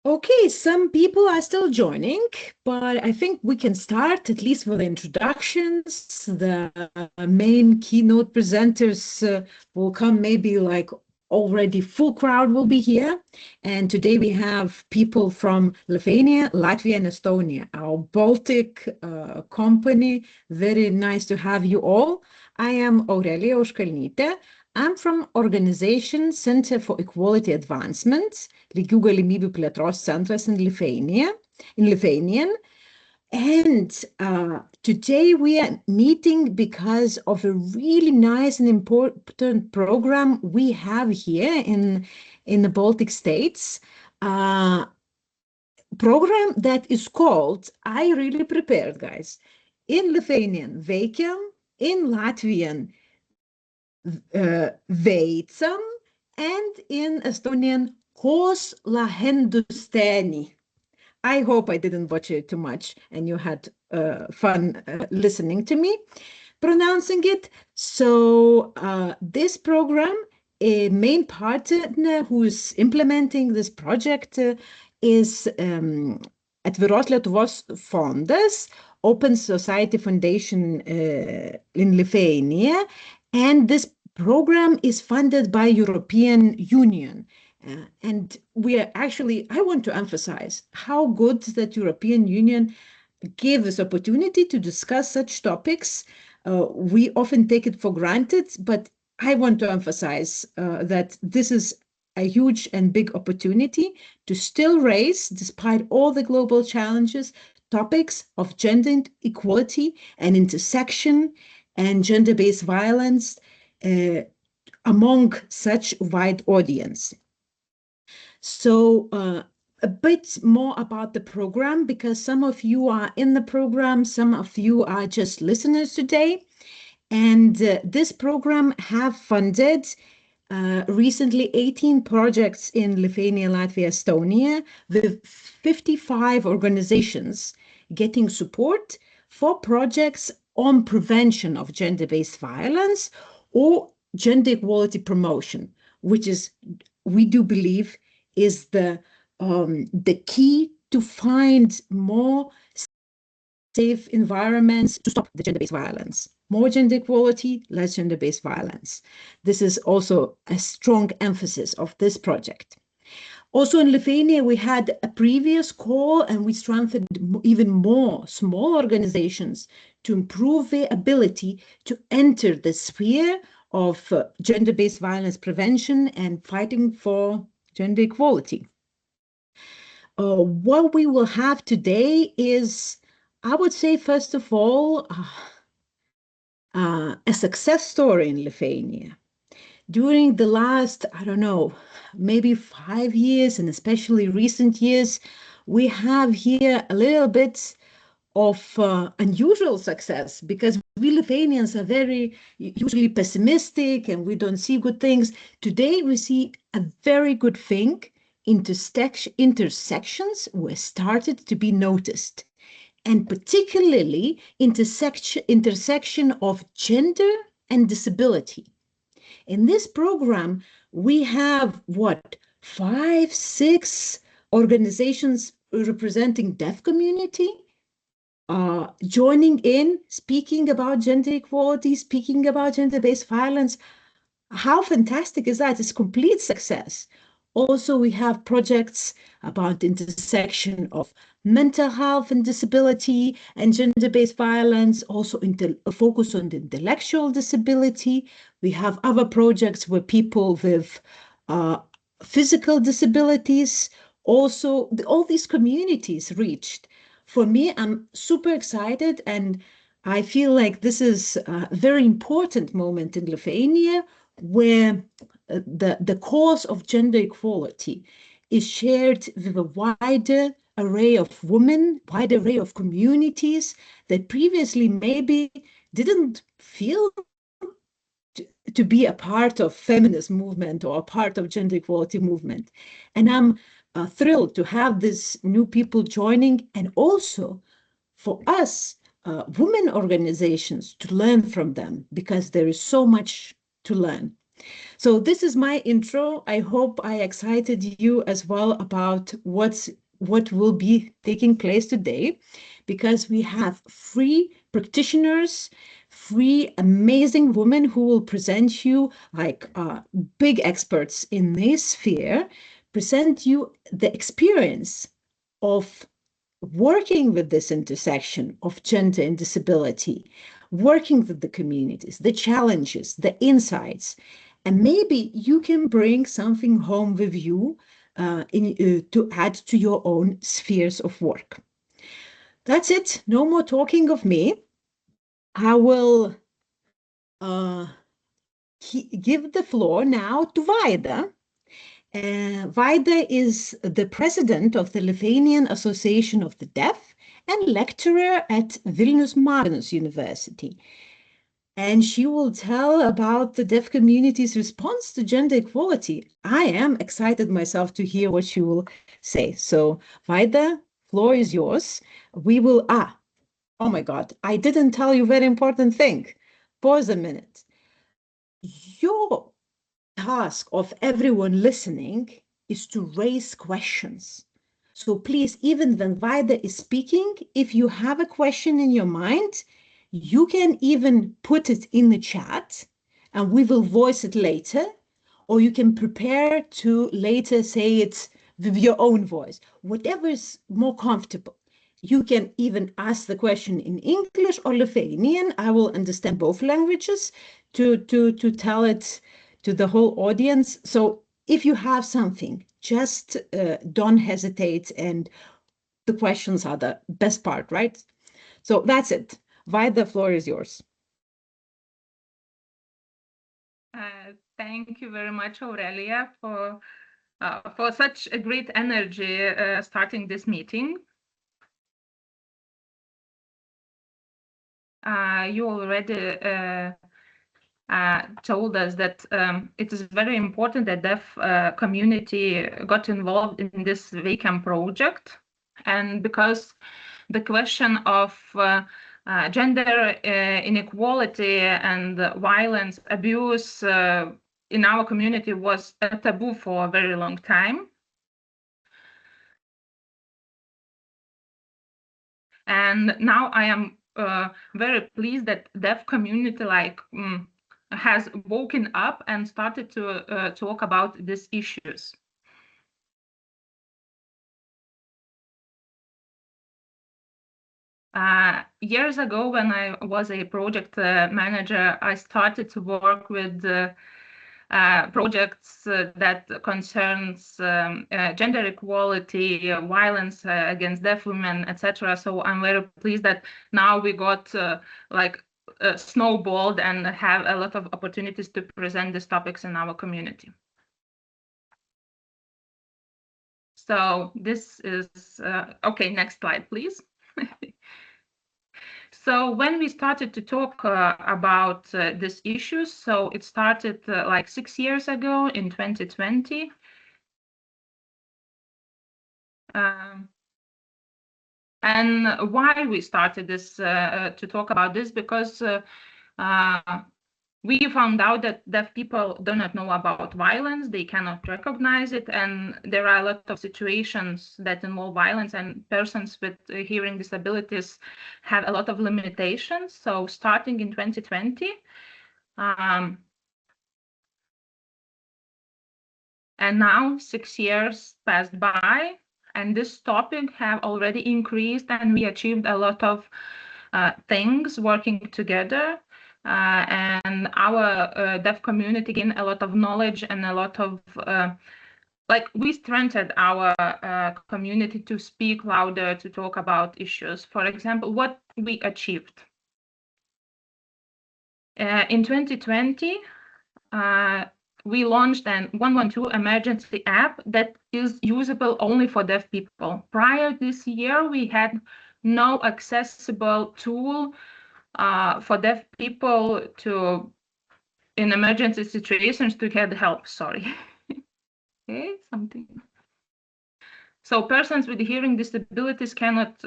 Okay, some people are still joining, but I think we can start at least with the introductions. The main keynote presenters will come, maybe like already full crowd will be here. And today we have people from Lithuania, Latvia, and Estonia, our Baltic company. Very nice to have you all. I am Aurelija Auškalnytė. I'm from Organization Center for Equality Advancement, Lygių galimybių plėtros centras in Lithuanian. And today we are meeting because of a really nice and important program we have here in the Baltic states. Program that is called, I really prepared, guys, in Lithuanian Veikiam, in Latvian Veicam, and in Estonian Kos Lahendusteni. I hope I didn't butcher it too much and you had fun listening to me pronouncing it. So this program, a main partner who is implementing this project is Atviros Lietuvos Fondas, Open Society Foundation in Lithuania, and this program is funded by European Union. And we are actually, I want to emphasize how good that European Union gave us opportunity to discuss such topics. We often take it for granted, but I want to emphasize that this is a huge and big opportunity to still raise, despite all the global challenges, topics of gender equality and intersection and gender-based violence among such wide audience. So a bit more about the program, because some of you are in the program, some of you are just listeners today. And this program have funded recently 18 projects in Lithuania, Latvia, Estonia, with 55 organizations getting support for projects on prevention of gender-based violence or gender equality promotion, which is, we do believe, is the key to find more safe environments to stop the gender-based violence. More gender equality, less gender-based violence. This is also a strong emphasis of this project. Also in Lithuania, we had a previous call and we strengthened even more small organizations to improve their ability to enter the sphere of gender-based violence prevention and fighting for gender equality. What we will have today is, I would say, first of all, a success story in Lithuania. During the last, I don't know, maybe 5 years, and especially recent years, we have here a little bit of unusual success, because we Lithuanians are very usually pessimistic and we don't see good things. Today we see a very good thing. Intersections were started to be noticed, and particularly intersection of gender and disability. In this program, we have, 5, 6 organizations representing deaf community, joining in, speaking about gender equality, speaking about gender-based violence. How fantastic is that? It's complete success. Also, we have projects about intersection of mental health and disability and gender-based violence, also a focus on the intellectual disability. We have other projects where people with physical disabilities, also all these communities reached. For me, I'm super excited, and I feel like this is a very important moment in Lithuania where the cause of gender equality is shared with a wider array of women, wider array of communities that previously maybe didn't feel to be a part of feminist movement or a part of gender equality movement. And I'm thrilled to have these new people joining, and also for us, women organizations, to learn from them, because there is so much to learn. So this is my intro. I hope I excited you as well about what will be taking place today, because we have three practitioners, three amazing women who will present you like big experts in this sphere, present you the experience of working with this intersection of gender and disability, working with the communities, the challenges, the insights, and maybe you can bring something home with you to add to your own spheres of work. That's it. No more talking of me. I will give the floor now to Vaida. Vaida is the president of the Lithuanian Association of the Deaf and lecturer at Vilnius Magnus University. And she will tell about the deaf community's response to gender equality. I am excited myself to hear what she will say. So, Vaida, floor is yours. We will, oh my God, I didn't tell you a very important thing. Pause a minute. Your task of everyone listening is to raise questions. So please, even when Vaida is speaking, if you have a question in your mind, you can even put it in the chat and we will voice it later, or you can prepare to later say it with your own voice, whatever is more comfortable. You can even ask the question in English or Lithuanian. I will understand both languages to tell it to the whole audience. So if you have something, just don't hesitate, and the questions are the best part, right? So that's it. Vaida, the floor is yours. Thank you very much, Aurelija, for such a great energy starting this meeting. You already told us that it is very important that deaf community got involved in this WAKEM project, and because the question of gender inequality and violence, abuse in our community was a taboo for a very long time. And now I am very pleased that deaf community has woken up and started to talk about these issues. Years ago, when I was a project manager, I started to work with projects that concerns gender equality, violence against deaf women, etc. So I'm very pleased that now we got snowballed and have a lot of opportunities to present these topics in our community. So this is, okay, next slide, please. So when we started to talk about these issues, so it started like 6 years ago in 2020. And why we started this to talk about this, because we found out that deaf people do not know about violence, they cannot recognize it, and there are a lot of situations that involve violence, and persons with hearing disabilities have a lot of limitations. So starting in 2020, and now 6 years passed by, and this topic have already increased, and we achieved a lot of things working together. And our deaf community gained a lot of knowledge and a lot of we strengthened our community to speak louder, to talk about issues. For example, what we achieved in 2020, we launched an 112 emergency app that is usable only for deaf people. Prior this year, we had no accessible tool for deaf people to, in emergency situations, to get help. Sorry. Okay, something. So persons with hearing disabilities cannot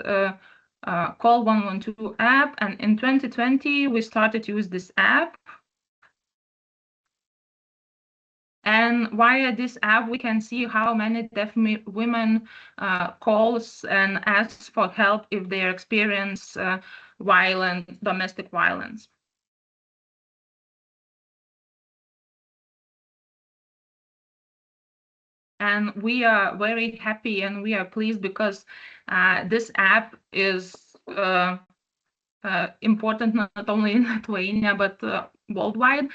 call 112 app, and in 2020 we started to use this app. And via this app, we can see how many deaf women calls and asks for help if they experience domestic violence. And we are very happy and we are pleased because this app is important not only in Lithuania but worldwide.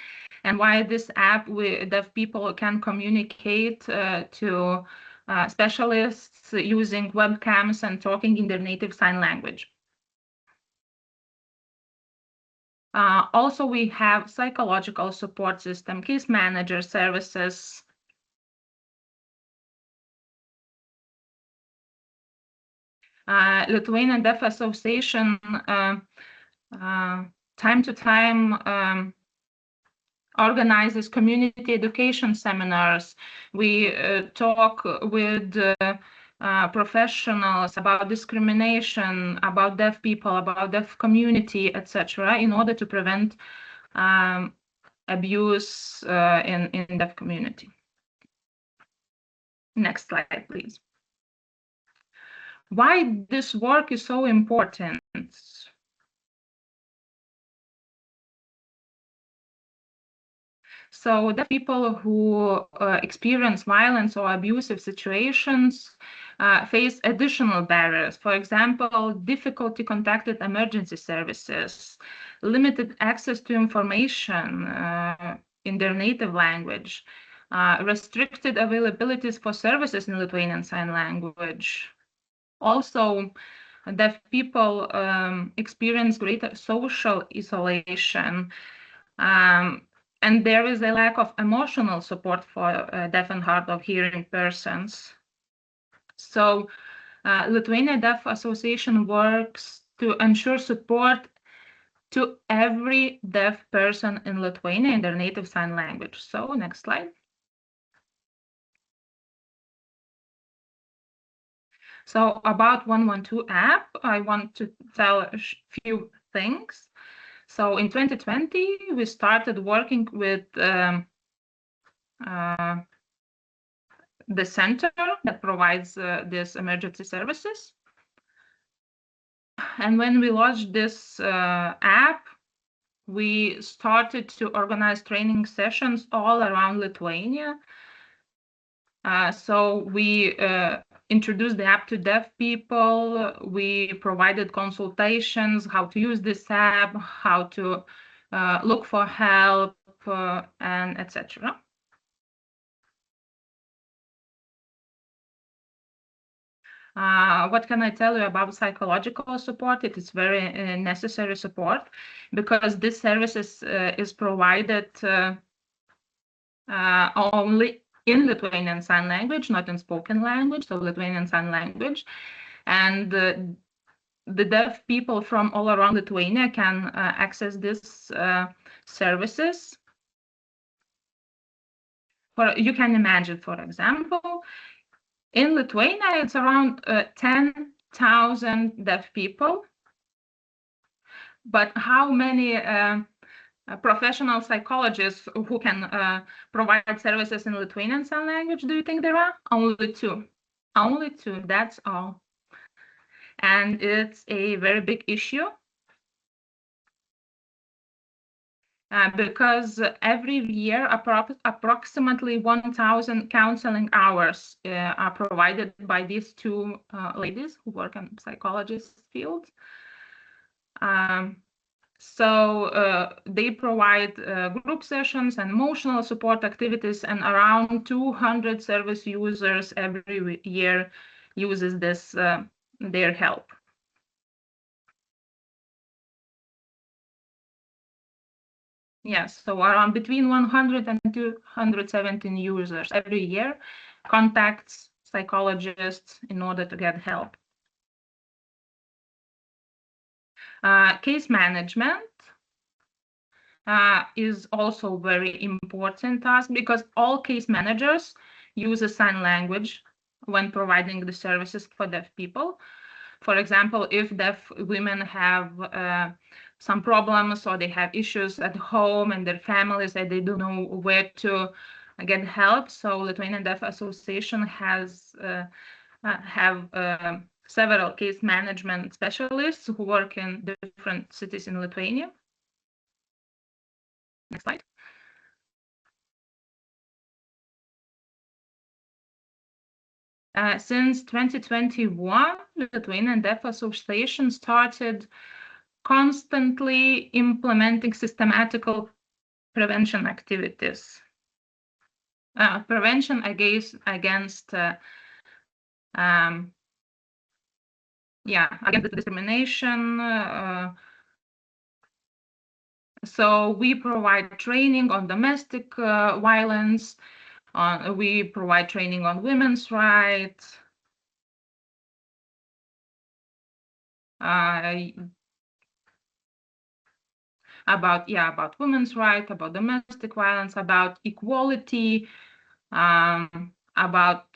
And via this app, deaf people can communicate to specialists using webcams and talking in their native sign language. Also, we have psychological support system, case manager services. Lithuanian Deaf Association time to time organizes community education seminars. We talk with professionals about discrimination, about deaf people, about deaf community, etc., in order to prevent abuse in deaf community. Next slide, please. Why this work is so important? So deaf people who experience violence or abusive situations face additional barriers. For example, difficulty contacting emergency services, limited access to information in their native language, restricted availabilities for services in Lithuanian Sign Language. Also, deaf people experience greater social isolation. And there is a lack of emotional support for deaf and hard of hearing persons. So Lithuanian Deaf Association works to ensure support to every deaf person in Lithuania in their native sign language. So next slide. So about 112 app, I want to tell a few things. So in 2020, we started working with the center that provides these emergency services. And when we launched this app, we started to organize training sessions all around Lithuania. So we introduced the app to deaf people. We provided consultations, how to use this app, how to look for help, and etc. What can I tell you about psychological support? It is very necessary support because this service is provided only in Lithuanian Sign Language, not in spoken language, so Lithuanian Sign Language. And the deaf people from all around Lithuania can access these services. You can imagine, for example, in Lithuania, it's around 10,000 deaf people. But how many professional psychologists who can provide services in Lithuanian Sign Language do you think there are? Only two. Only two, that's all. And it's a very big issue. Because every year approximately 1,000 counseling hours are provided by these two ladies who work in psychologist field. So they provide group sessions and emotional support activities, and around 200 service users every year uses this their help. Yes, so around between 100 and 217 users every year contacts psychologists in order to get help. Case management is also very important task because all case managers use a sign language when providing the services for deaf people. For example, if deaf women have some problems or they have issues at home and their families that they don't know where to get help. So Lithuanian Deaf Association has have several case management specialists who work in different cities in Lithuania. Next slide. Since 2021, Lithuanian Deaf Association started constantly implementing systematical prevention activities. Prevention against discrimination. So we provide training on domestic violence. We provide training on women's rights. About women's rights, about domestic violence, about equality, about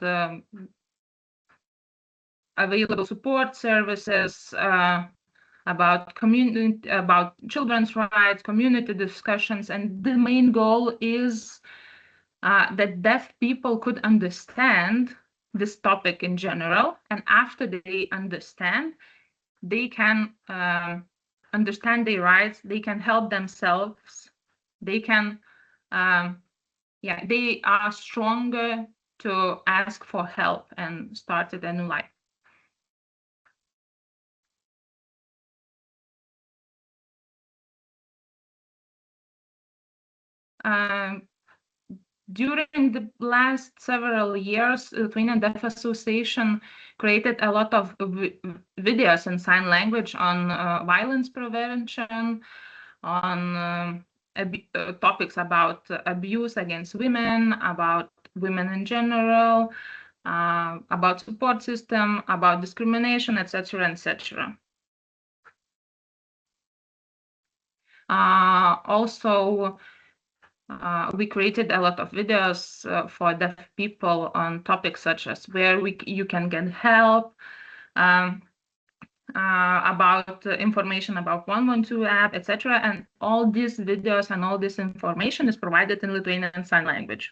available support services, about children's rights, community discussions, and the main goal is that deaf people could understand this topic in general, and after they understand, they can understand their rights, they can help themselves, they can, they are stronger to ask for help and start a new life. During the last several years, the Lithuanian Deaf Association created a lot of videos in sign language on violence prevention, on topics about abuse against women, about women in general, about support system, about discrimination, etc., etc. Also, we created a lot of videos for deaf people on topics such as where you can get help, about information about 112 app, etc. And all these videos and all this information is provided in Lithuanian Sign Language.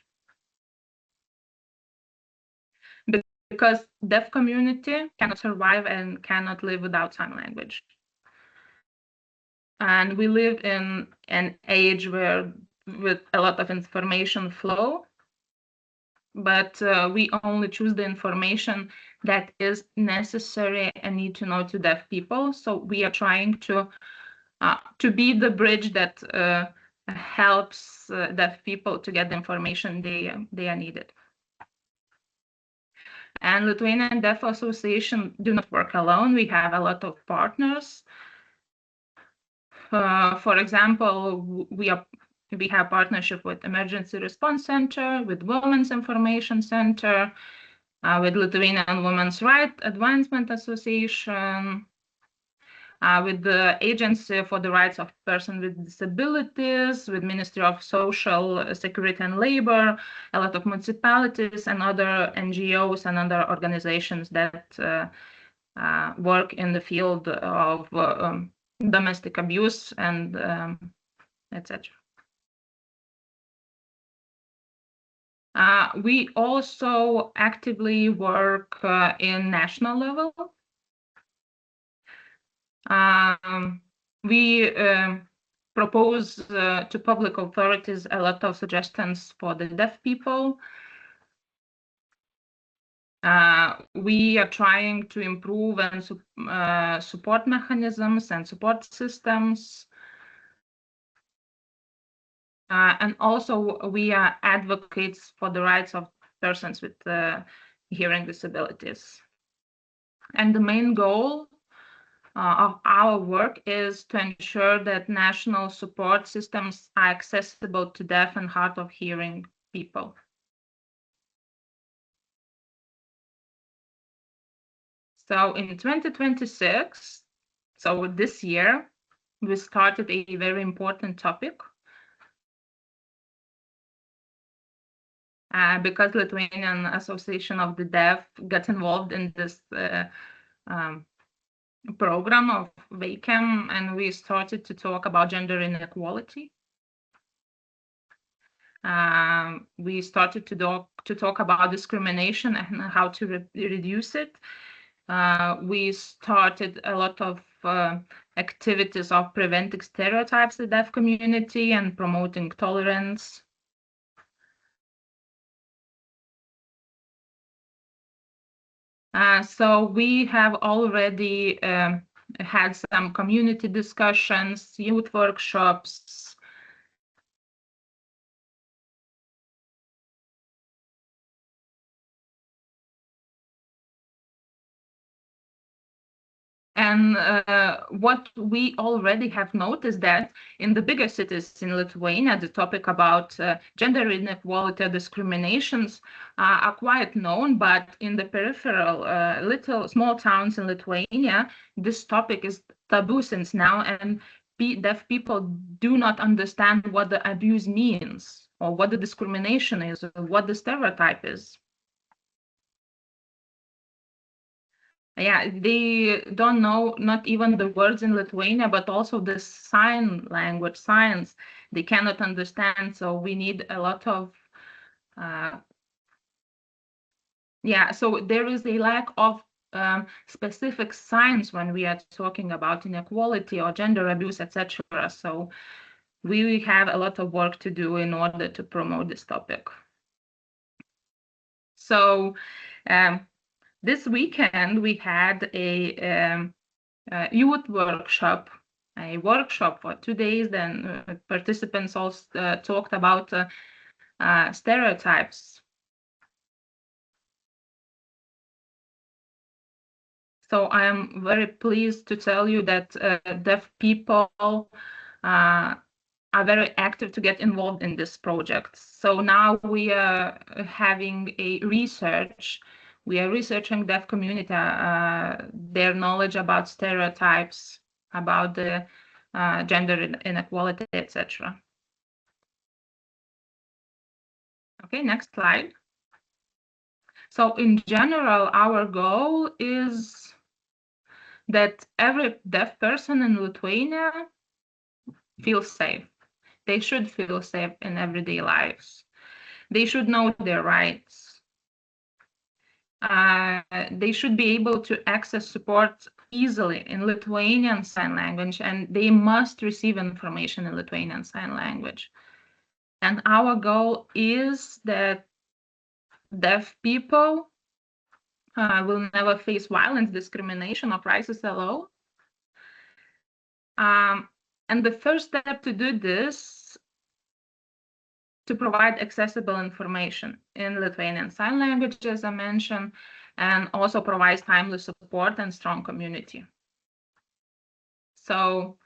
Because deaf community cannot survive and cannot live without sign language. And we live in an age where with a lot of information flow, but we only choose the information that is necessary and need to know to deaf people. So we are trying to be the bridge that helps deaf people to get the information they are needed. And Lithuanian Deaf Association do not work alone. We have a lot of partners. For example, we have partnership with Emergency Response Center, with Women's Information Center, with Lithuanian Women's Rights Advancement Association, with the Agency for the Rights of Persons with Disabilities, with Ministry of Social Security and Labor, a lot of municipalities and other NGOs and other organizations that work in the field of domestic abuse and etc. We also actively work in national level. We propose to public authorities a lot of suggestions for the deaf people. We are trying to improve and support mechanisms and support systems. And also we are advocates for the rights of persons with hearing disabilities. And the main goal of our work is to ensure that national support systems are accessible to deaf and hard of hearing people. So in 2026, so this year, we started a very important topic. Because Lithuanian Association of the Deaf got involved in this program of VACAM, and we started to talk about gender inequality. We started to talk about discrimination and how to reduce it. We started a lot of activities of preventing stereotypes in the deaf community and promoting tolerance. So we have already had some community discussions, youth workshops. And what we already have noticed that in the bigger cities in Lithuania, the topic about gender inequality or discriminations are quite known, but in the peripheral little small towns in Lithuania, this topic is taboo since now, and deaf people do not understand what the abuse means, or what the discrimination is, or what the stereotype is. Yeah, they don't know not even the words in Lithuania, but also the sign language, signs they cannot understand. So we need a lot of, so there is a lack of specific signs when we are talking about inequality or gender abuse, etc. So we have a lot of work to do in order to promote this topic. So this weekend we had a youth workshop, a workshop for 2 days. Then participants also talked about stereotypes. So I am very pleased to tell you that deaf people are very active to get involved in this project. So now we are having a research. We are researching deaf community, their knowledge about stereotypes, about the gender inequality, etc. Okay, next slide. So in general, our goal is that every deaf person in Lithuania feels safe. They should feel safe in everyday lives. They should know their rights. They should be able to access support easily in Lithuanian Sign Language, and they must receive information in Lithuanian Sign Language. And our goal is that deaf people will never face violence, discrimination, or crisis alone. And the first step to do this, to provide accessible information in Lithuanian Sign Language, as I mentioned, and also provides timely support and strong community. So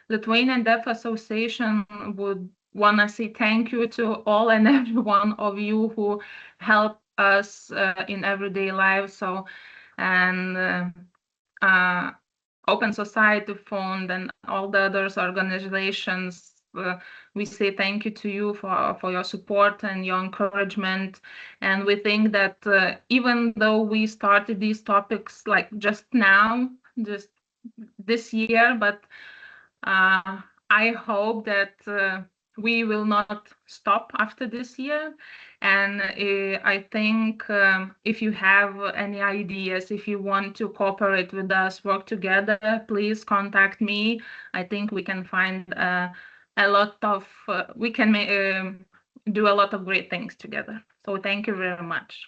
Lithuanian Deaf Association would want to say thank you to all and every one of you who help us in everyday life. So, and Open Society Fund and all the other organizations, we say thank you to you for your support and your encouragement. And we think that even though we started these topics like just now, just this year, but I hope that we will not stop after this year. And I think if you have any ideas, if you want to cooperate with us, work together, please contact me. I think we can find a lot of, we can do a lot of great things together. So thank you very much.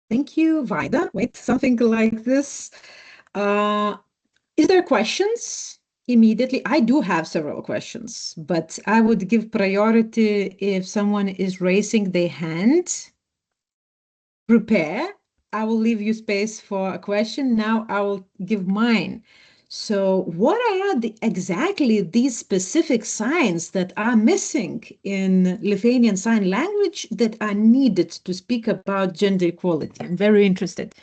Thank you, Vaida. Wait, something like this. Is there questions? Immediately, I do have several questions, but I would give priority if someone is raising their hand. Prepare. I will leave you space for a question. Now I will give mine. So what are exactly these specific signs that are missing in Lithuanian Sign Language that are needed to speak about gender equality? I'm very interested.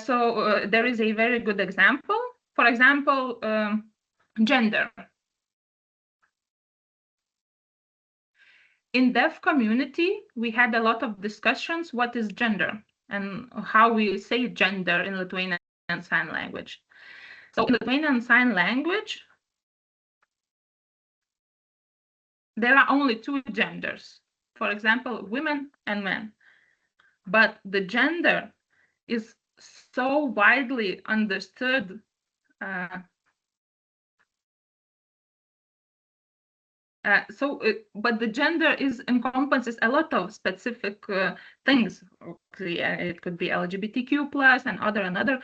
So there is a very good example. For example, gender. In deaf community, we had a lot of discussions what is gender and how we say gender in Lithuanian Sign Language. So in Lithuanian Sign Language, there are only two genders. For example, women and men. But the gender is so widely understood but the gender encompasses a lot of specific things. It could be LGBTQ plus and other.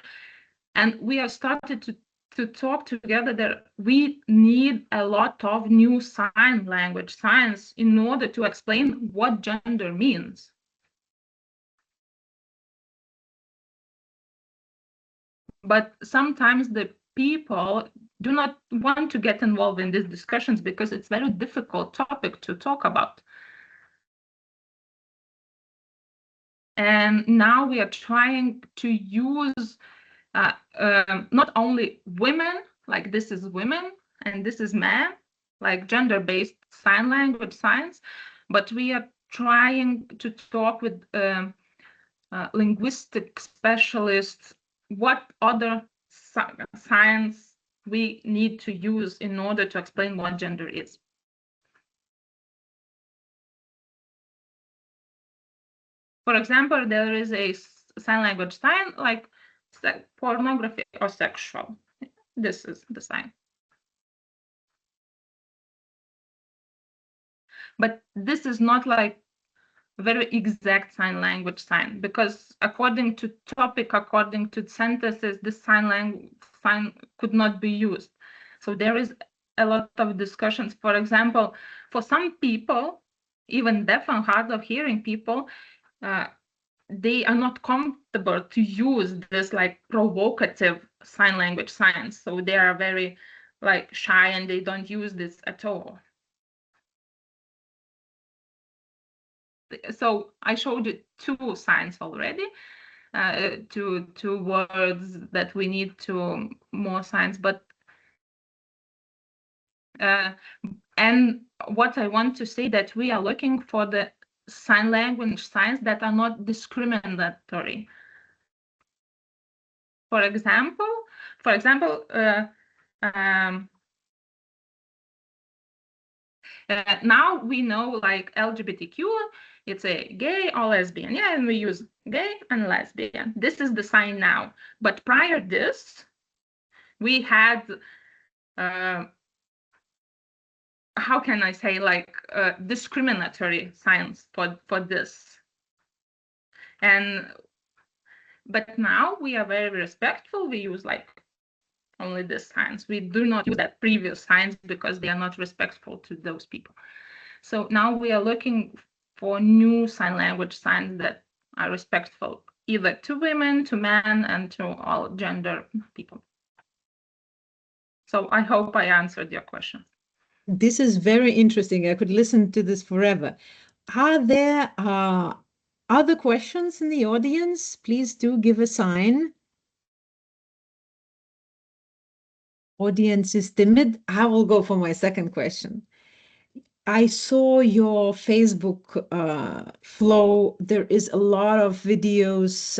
And we have started to talk together that we need a lot of new sign language science in order to explain what gender means. But sometimes the people do not want to get involved in these discussions because it's a very difficult topic to talk about. And now we are trying to use not only women, like this is women and this is man, like gender-based sign language science, but we are trying to talk with linguistic specialists what other science we need to use in order to explain what gender is. For example, there is a sign language sign like pornography or sexual. This is the sign. But this is not like very exact sign language sign, because according to topic, according to sentences, this sign could not be used. So there is a lot of discussions. For example, for some people, even deaf and hard of hearing people, they are not comfortable to use this like provocative sign language signs. So they are very like shy and they don't use this at all. So I showed you two signs already, two words that we need to more signs, but and what I want to say that we are looking for the sign language signs that are not discriminatory. For example, now we know like LGBTQ, it's a gay or lesbian, yeah, and we use gay and lesbian. This is the sign now. But prior to this, we had, how can I say, like discriminatory signs for this. But now we are very respectful. We use like only this signs. We do not use that previous signs because they are not respectful to those people. So now we are looking for new sign language signs that are respectful either to women, to men, and to all gender people. So I hope I answered your question. This is very interesting. I could listen to this forever. Are there other questions in the audience? Please do give a sign. Audience is timid. I will go for my second question. I saw your Facebook flow. There is a lot of videos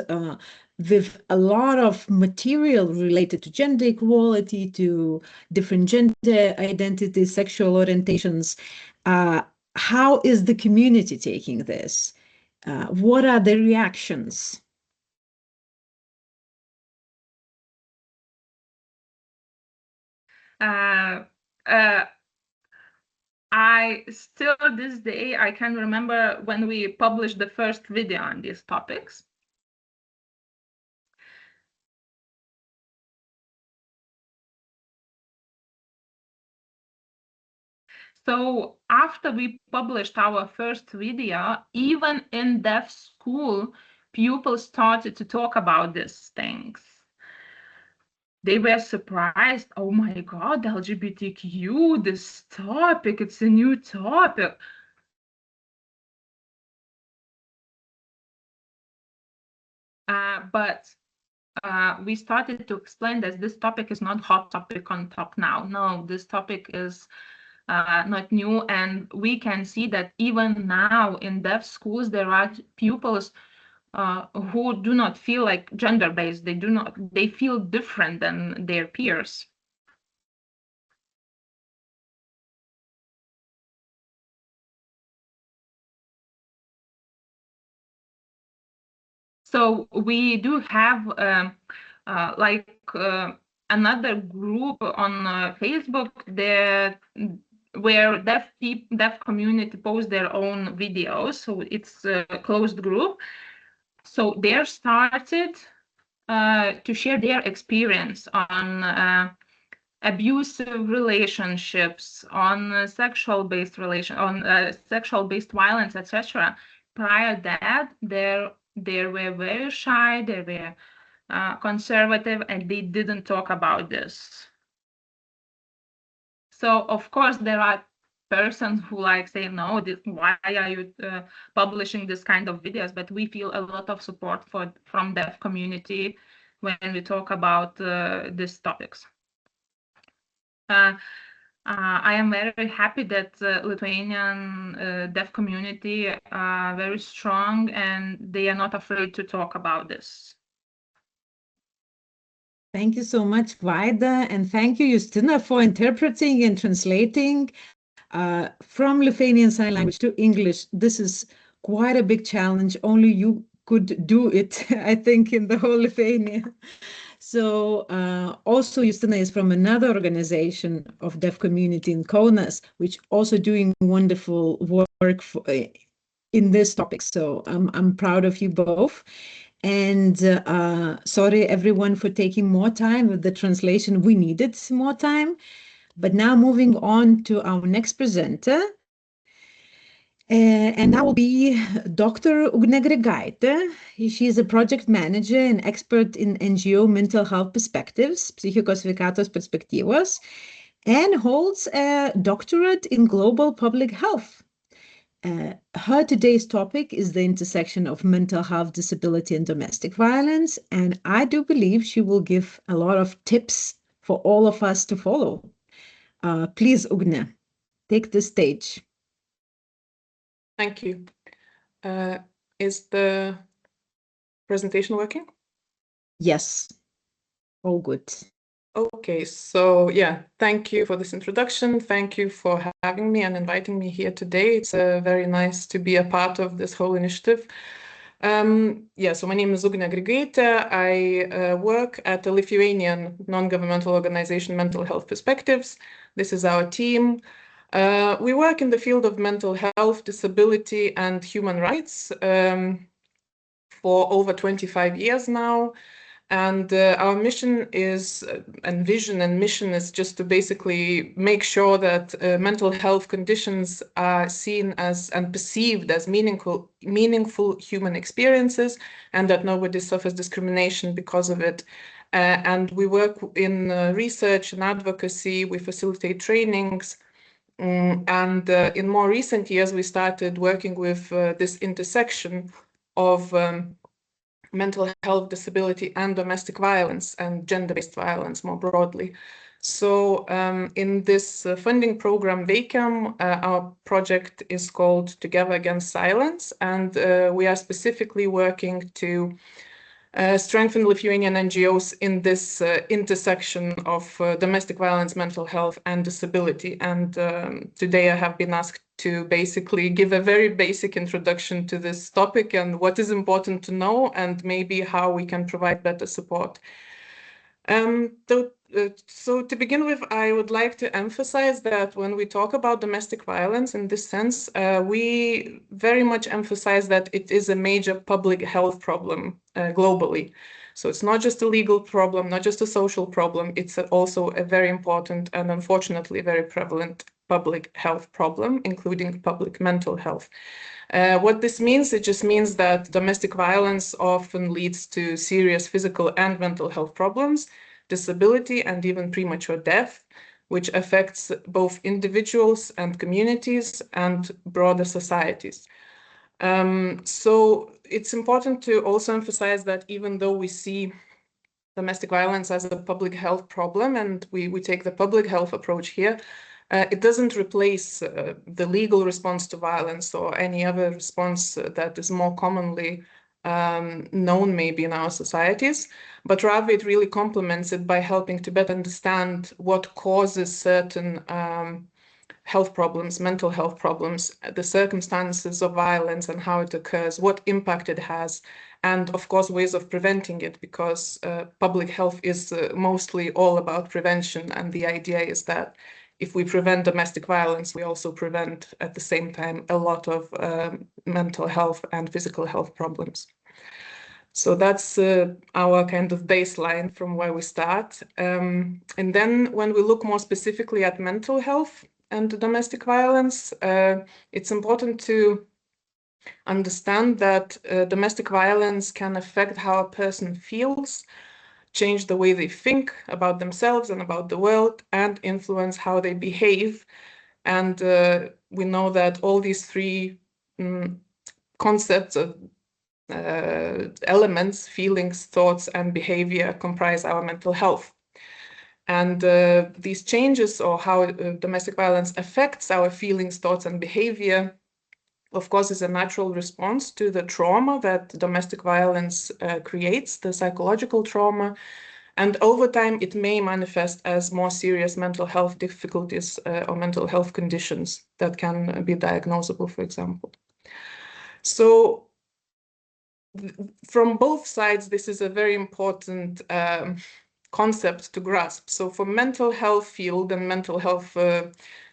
with a lot of material related to gender equality, to different gender identities, sexual orientations. How is the community taking this? What are the reactions? I still, this day, I can remember when we published the first video on these topics. So after we published our first video, even in deaf school, pupils started to talk about these things. They were surprised. Oh my God, LGBTQ, this topic, it's a new topic. But we started to explain that this topic is not hot topic on top now. No, this topic is not new. And we can see that even now in deaf schools, there are pupils who do not feel like gender-based. They feel different than their peers. So we do have another group on Facebook where deaf community post their own videos. So it's a closed group. So they're started to share their experience on abusive relationships, on sexual-based sexual-based violence, etc. Prior that, they were very shy, they were conservative, and they didn't talk about this. So of course there are persons who say, no, why are you publishing this kind of videos? But we feel a lot of support from deaf community when we talk about these topics. I am very happy that Lithuanian deaf community are very strong and they are not afraid to talk about this. Thank you so much, Vaida, and thank you, Justina, for interpreting and translating from Lithuanian Sign Language to English. This is quite a big challenge. Only you could do it, I think, in the whole Lithuania. So also Justina is from another organization of deaf community in Kaunas, which also doing wonderful work in this topic. So I'm proud of you both. And sorry, everyone, for taking more time with the translation. We needed more time. But now moving on to our next presenter. And that will be Dr. Ugnė Grigaitė. She is a project manager and expert in NGO mental health perspectives, psichikos sveikatos perspektyvos, and holds a doctorate in global public health. Her today's topic is the intersection of mental health, disability, and domestic violence. And I do believe she will give a lot of tips for all of us to follow. Please, Ugnė, take the stage. Thank you. Is the presentation working? Yes, all good. Okay, so yeah, thank you for this introduction. Thank you for having me and inviting me here today. It's very nice to be a part of this whole initiative. So my name is Ugnė Grigaitė. I work at the Lithuanian non-governmental organization Mental Health Perspectives. This is our team. We work in the field of mental health, disability, and human rights for over 25 years now. And our mission is, and vision and mission is just to basically make sure that mental health conditions are seen as and perceived as meaningful human experiences, and that nobody suffers discrimination because of it. And we work in research and advocacy. We facilitate trainings. And in more recent years, we started working with this intersection of mental health, disability, and domestic violence, and gender-based violence more broadly. So in this funding program, VEIKIAM, our project is called Together Against Silence, and we are specifically working to strengthen Lithuanian NGOs in this intersection of domestic violence, mental health, and disability. And today I have been asked to basically give a very basic introduction to this topic and what is important to know, and maybe how we can provide better support. So to begin with, I would like to emphasize that when we talk about domestic violence in this sense, we very much emphasize that it is a major public health problem globally. So it's not just a legal problem, not just a social problem, it's also a very important and unfortunately very prevalent public health problem, including public mental health. What this means, it just means that domestic violence often leads to serious physical and mental health problems, disability, and even premature death, which affects both individuals and communities and broader societies. So it's important to also emphasize that even though we see domestic violence as a public health problem, and we take the public health approach here, it doesn't replace the legal response to violence or any other response that is more commonly known maybe in our societies, but rather it really complements it by helping to better understand what causes certain health problems, mental health problems, the circumstances of violence and how it occurs, what impact it has, and of course ways of preventing it, because public health is mostly all about prevention, and the idea is that if we prevent domestic violence, we also prevent at the same time a lot of mental health and physical health problems. So that's our kind of baseline from where we start. And then when we look more specifically at mental health and domestic violence, it's important to understand that domestic violence can affect how a person feels, change the way they think about themselves and about the world, and influence how they behave. And we know that all these three concepts of elements, feelings, thoughts, and behavior comprise our mental health. And these changes, or how domestic violence affects our feelings, thoughts, and behavior, of course, is a natural response to the trauma that domestic violence creates, the psychological trauma. And over time, it may manifest as more serious mental health difficulties or mental health conditions that can be diagnosable, for example. So from both sides, this is a very important concept to grasp. So for mental health field and mental health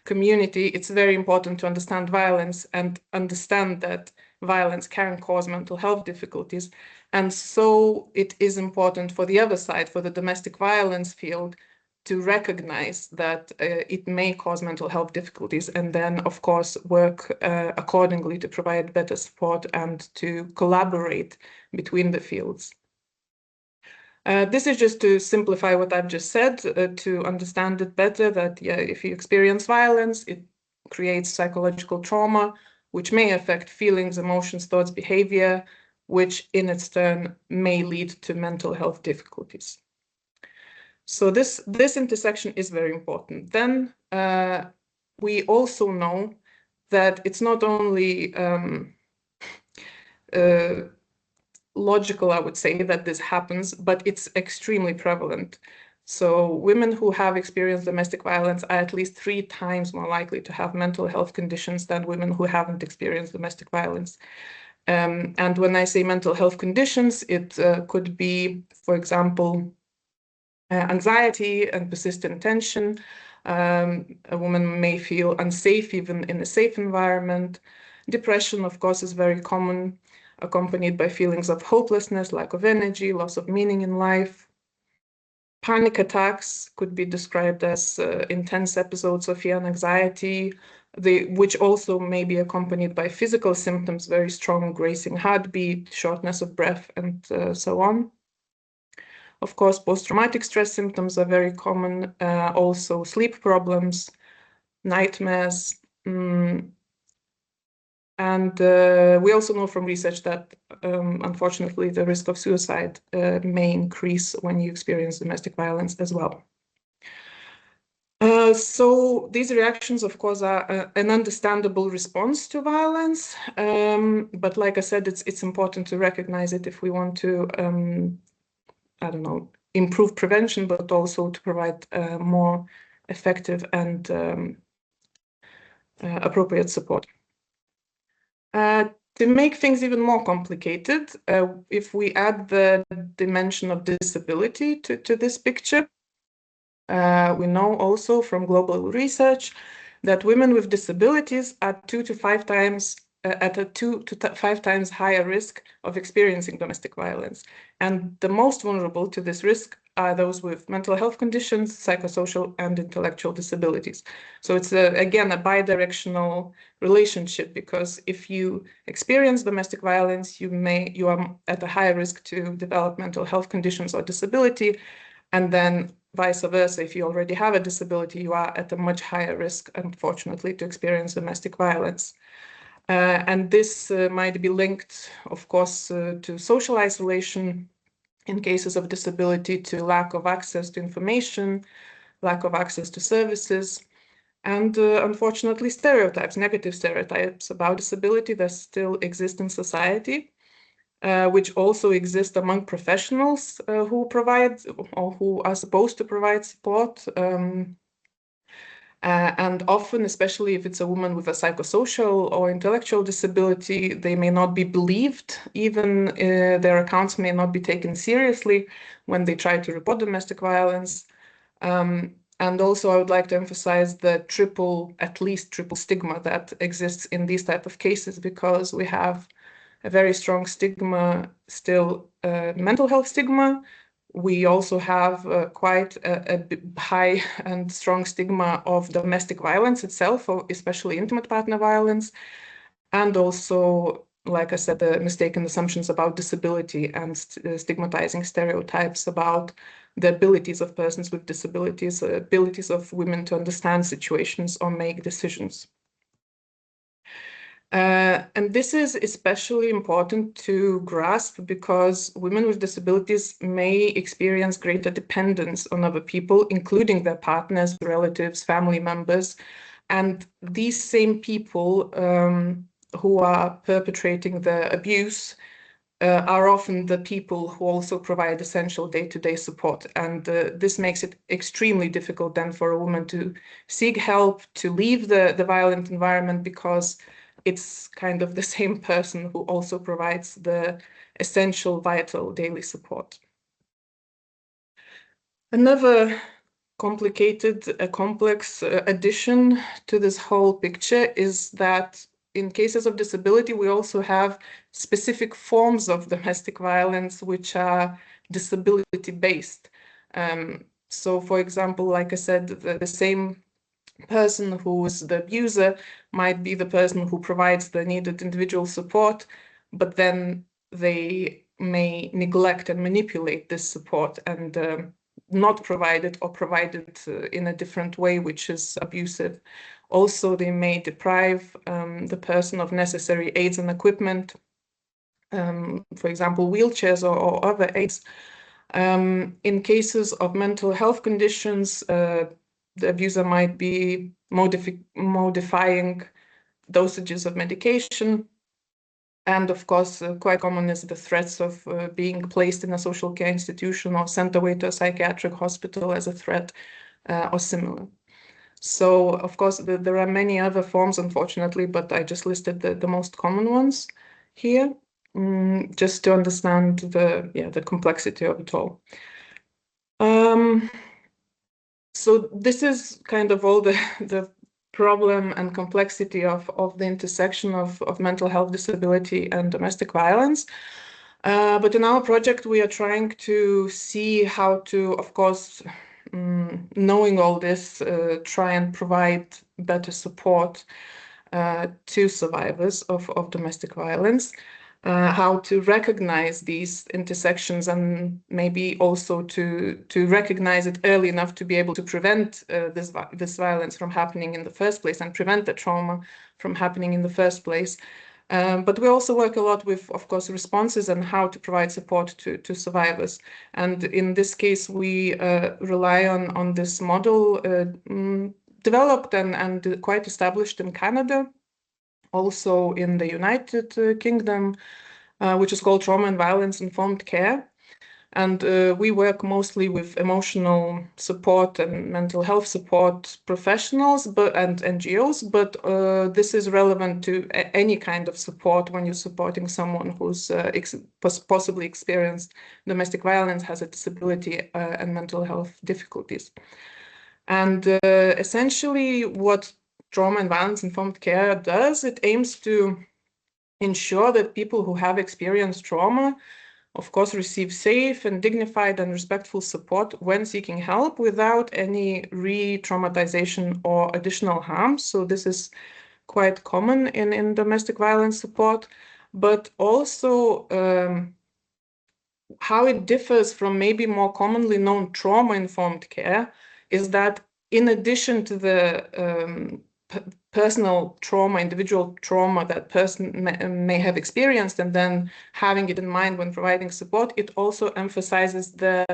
community, it's very important to understand violence and understand that violence can cause mental health difficulties. And so it is important for the other side, for the domestic violence field, to recognize that it may cause mental health difficulties, and then, of course, work accordingly to provide better support and to collaborate between the fields. This is just to simplify what I've just said, to understand it better, that if you experience violence, it creates psychological trauma, which may affect feelings, emotions, thoughts, behavior, which in its turn may lead to mental health difficulties. So this intersection is very important. Then we also know that it's not only logical, I would say, that this happens, but it's extremely prevalent. So women who have experienced domestic violence are at least 3 times more likely to have mental health conditions than women who haven't experienced domestic violence. And when I say mental health conditions, it could be, for example, anxiety and persistent tension. A woman may feel unsafe even in a safe environment. Depression, of course, is very common, accompanied by feelings of hopelessness, lack of energy, loss of meaning in life. Panic attacks could be described as intense episodes of fear and anxiety, which also may be accompanied by physical symptoms, very strong racing heartbeat, shortness of breath, and so on. Of course, post-traumatic stress symptoms are very common, also sleep problems, nightmares. And we also know from research that, unfortunately, the risk of suicide may increase when you experience domestic violence as well. So these reactions, of course, are an understandable response to violence. But like I said, it's important to recognize it if we want to I don't know, improve prevention, but also to provide more effective and appropriate support. To make things even more complicated, if we add the dimension of disability to this picture, we know also from global research that women with disabilities are 2 to 5 times at a 2 to 5 times higher risk of experiencing domestic violence. And the most vulnerable to this risk are those with mental health conditions, psychosocial and intellectual disabilities. So it's again a bidirectional relationship, because if you experience domestic violence, you are at a higher risk to develop mental health conditions or disability, and then vice versa, if you already have a disability, you are at a much higher risk, unfortunately, to experience domestic violence. And this might be linked, of course, to social isolation in cases of disability, to lack of access to information, lack of access to services, and unfortunately, stereotypes, negative stereotypes about disability that still exist in society. which also exist among professionals who provide or who are supposed to provide support. And often, especially if it's a woman with a psychosocial or intellectual disability, they may not be believed, even their accounts may not be taken seriously when they try to report domestic violence. And also I would like to emphasize the at least triple stigma that exists in these type of cases, because we have a very strong stigma still, mental health stigma. We also have quite a high and strong stigma of domestic violence itself, or especially intimate partner violence. And also, like I said, the mistaken assumptions about disability and stigmatizing stereotypes about the abilities of persons with disabilities, abilities of women to understand situations or make decisions. And this is especially important to grasp because women with disabilities may experience greater dependence on other people, including their partners, relatives, family members. And these same people who are perpetrating the abuse are often the people who also provide essential day-to-day support. And this makes it extremely difficult then for a woman to seek help, to leave the violent environment, because it's kind of the same person who also provides the essential, vital daily support. Another complex addition to this whole picture is that in cases of disability, we also have specific forms of domestic violence which are disability-based. So, for example, like I said, the same person who is the abuser might be the person who provides the needed individual support, but then they may neglect and manipulate this support and not provide it or provide it in a different way, which is abusive. Also, they may deprive the person of necessary aids and equipment, for example, wheelchairs or other aids. In cases of mental health conditions, the abuser might be modifying dosages of medication. And of course, quite common is the threats of being placed in a social care institution or sent away to a psychiatric hospital as a threat or similar. So, of course, there are many other forms, unfortunately, but I just listed the most common ones here, just to understand the complexity of it all. So this is kind of all the problem and complexity of the intersection of mental health, disability, and domestic violence. But in our project, we are trying to see how to, of course, knowing all this, try and provide better support to survivors of domestic violence. How to recognize these intersections and maybe also to recognize it early enough to be able to prevent this violence from happening in the first place and prevent the trauma from happening in the first place. But we also work a lot with, of course, responses and how to provide support to survivors. And in this case, we rely on this model developed and quite established in Canada, also in the United Kingdom, which is called Trauma and Violence Informed Care. And we work mostly with emotional support and mental health support professionals and NGOs, but this is relevant to any kind of support when you're supporting someone who's possibly experienced domestic violence, has a disability, and mental health difficulties. And essentially what Trauma and Violence Informed Care does, it aims to ensure that people who have experienced trauma, of course, receive safe and dignified and respectful support when seeking help without any re-traumatization or additional harm. So this is quite common in domestic violence support, but also how it differs from maybe more commonly known trauma-informed care is that in addition to the personal trauma, individual trauma that person may have experienced, and then having it in mind when providing support, it also emphasizes the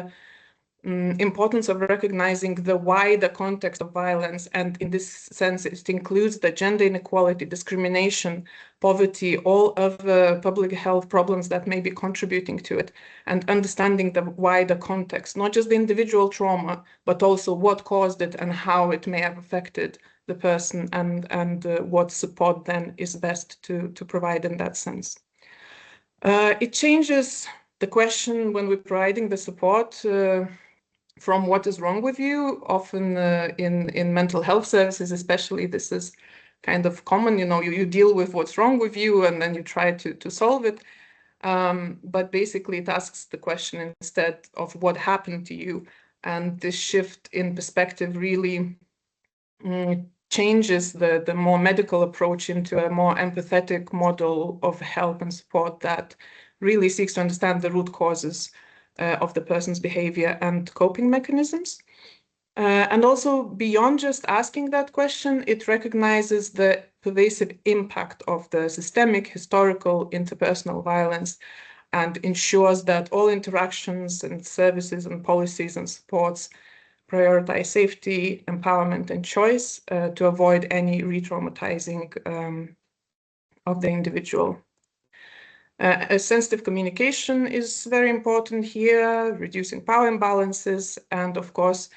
importance of recognizing the wider context of violence. And in this sense, it includes the gender inequality, discrimination, poverty, all other public health problems that may be contributing to it, and understanding the wider context, not just the individual trauma, but also what caused it and how it may have affected the person, and what support then is best to provide in that sense. It changes the question when we're providing the support from what is wrong with you. Often in mental health services, especially, this is kind of common. You deal with what's wrong with you and then you try to solve it. But basically it asks the question instead of what happened to you. And this shift in perspective really changes the more medical approach into a more empathetic model of help and support that really seeks to understand the root causes of the person's behavior and coping mechanisms. And also beyond just asking that question, it recognizes the pervasive impact of the systemic, historical, interpersonal violence, and ensures that all interactions and services and policies and supports prioritize safety, empowerment, and choice to avoid any re-traumatizing of the individual. Sensitive communication is very important here, reducing power imbalances, and of course,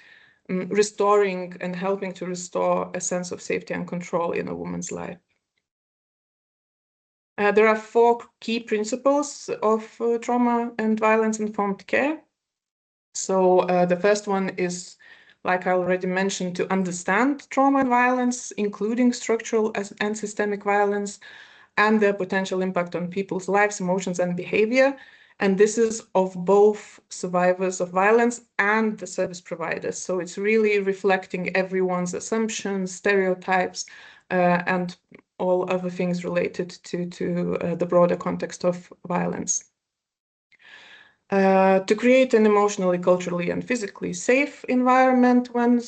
restoring and helping to restore a sense of safety and control in a woman's life. There are 4 key principles of trauma and violence-informed care. So the first one is, like I already mentioned, to understand trauma and violence, including structural and systemic violence, and their potential impact on people's lives, emotions, and behavior. And this is of both survivors of violence and the service providers. So it's really reflecting everyone's assumptions, stereotypes, and all other things related to the broader context of violence. To create an emotionally, culturally, and physically safe environment when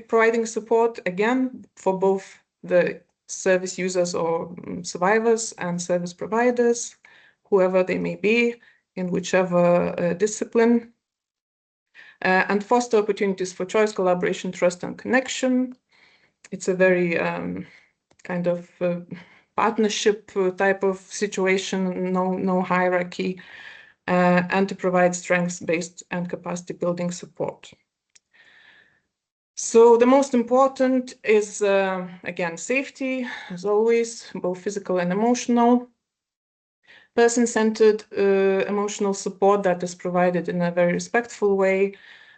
providing support, again, for both the service users or survivors and service providers, whoever they may be, in whichever discipline, and foster opportunities for choice, collaboration, trust, and connection. It's a very kind of partnership type of situation, no hierarchy, and to provide strengths-based and capacity-building support. So the most important is, again, safety, as always, both physical and emotional. Person-centered emotional support that is provided in a very respectful way,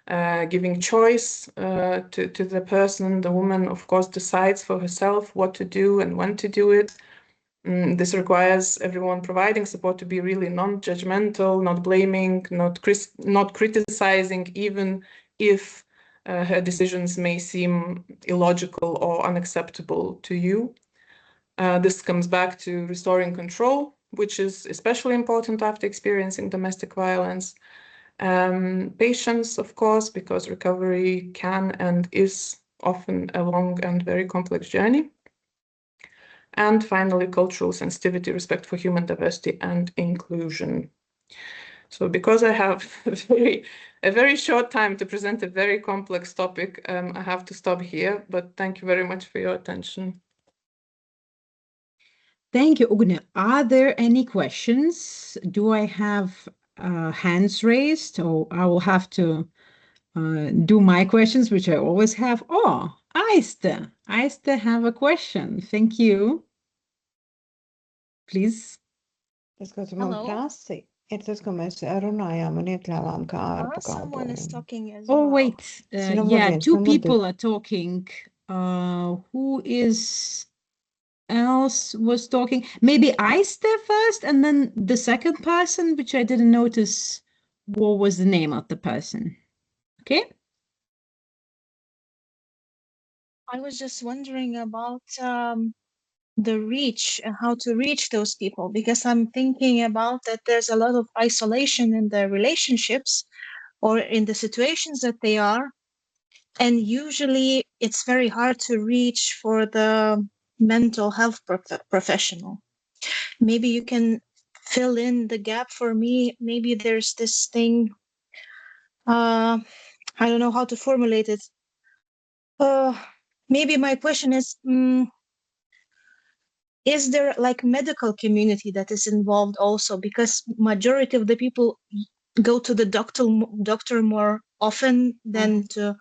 giving choice to the person. The woman, of course, decides for herself what to do and when to do it. This requires everyone providing support to be really non-judgmental, not blaming, not criticizing, even if her decisions may seem illogical or unacceptable to you. This comes back to restoring control, which is especially important after experiencing domestic violence. Patience, of course, because recovery can and is often a long and very complex journey. And finally, cultural sensitivity, respect for human diversity and inclusion. So because I have a very short time to present a very complex topic, I have to stop here, but thank you very much for your attention. Thank you, Ugne. Are there any questions? Do I have hands raised, or I will have to do my questions, which I always have? Oh, Aiste have a question. Thank you. Please. Es kaut man prasi. Tas, ko mēs runājām un iekļāvām kā ārpu Someone is kalpojumu. talking as Oh, well. wait. number Yeah, one, 2 number people are talking. Who else was talking? Maybe Aiste first, and then the second person, which I didn't notice what was the name of the person. Okay? I was just wondering about the reach and how to reach those people, because I'm thinking about that there's a lot of isolation in the relationships or in the situations that they are. And usually it's very hard to reach for the mental health professional. Maybe you can fill in the gap for me. Maybe there's this thing I don't know how to formulate it. Maybe my question is there like medical community that is involved also? Because majority of the people go to the doctor more often than to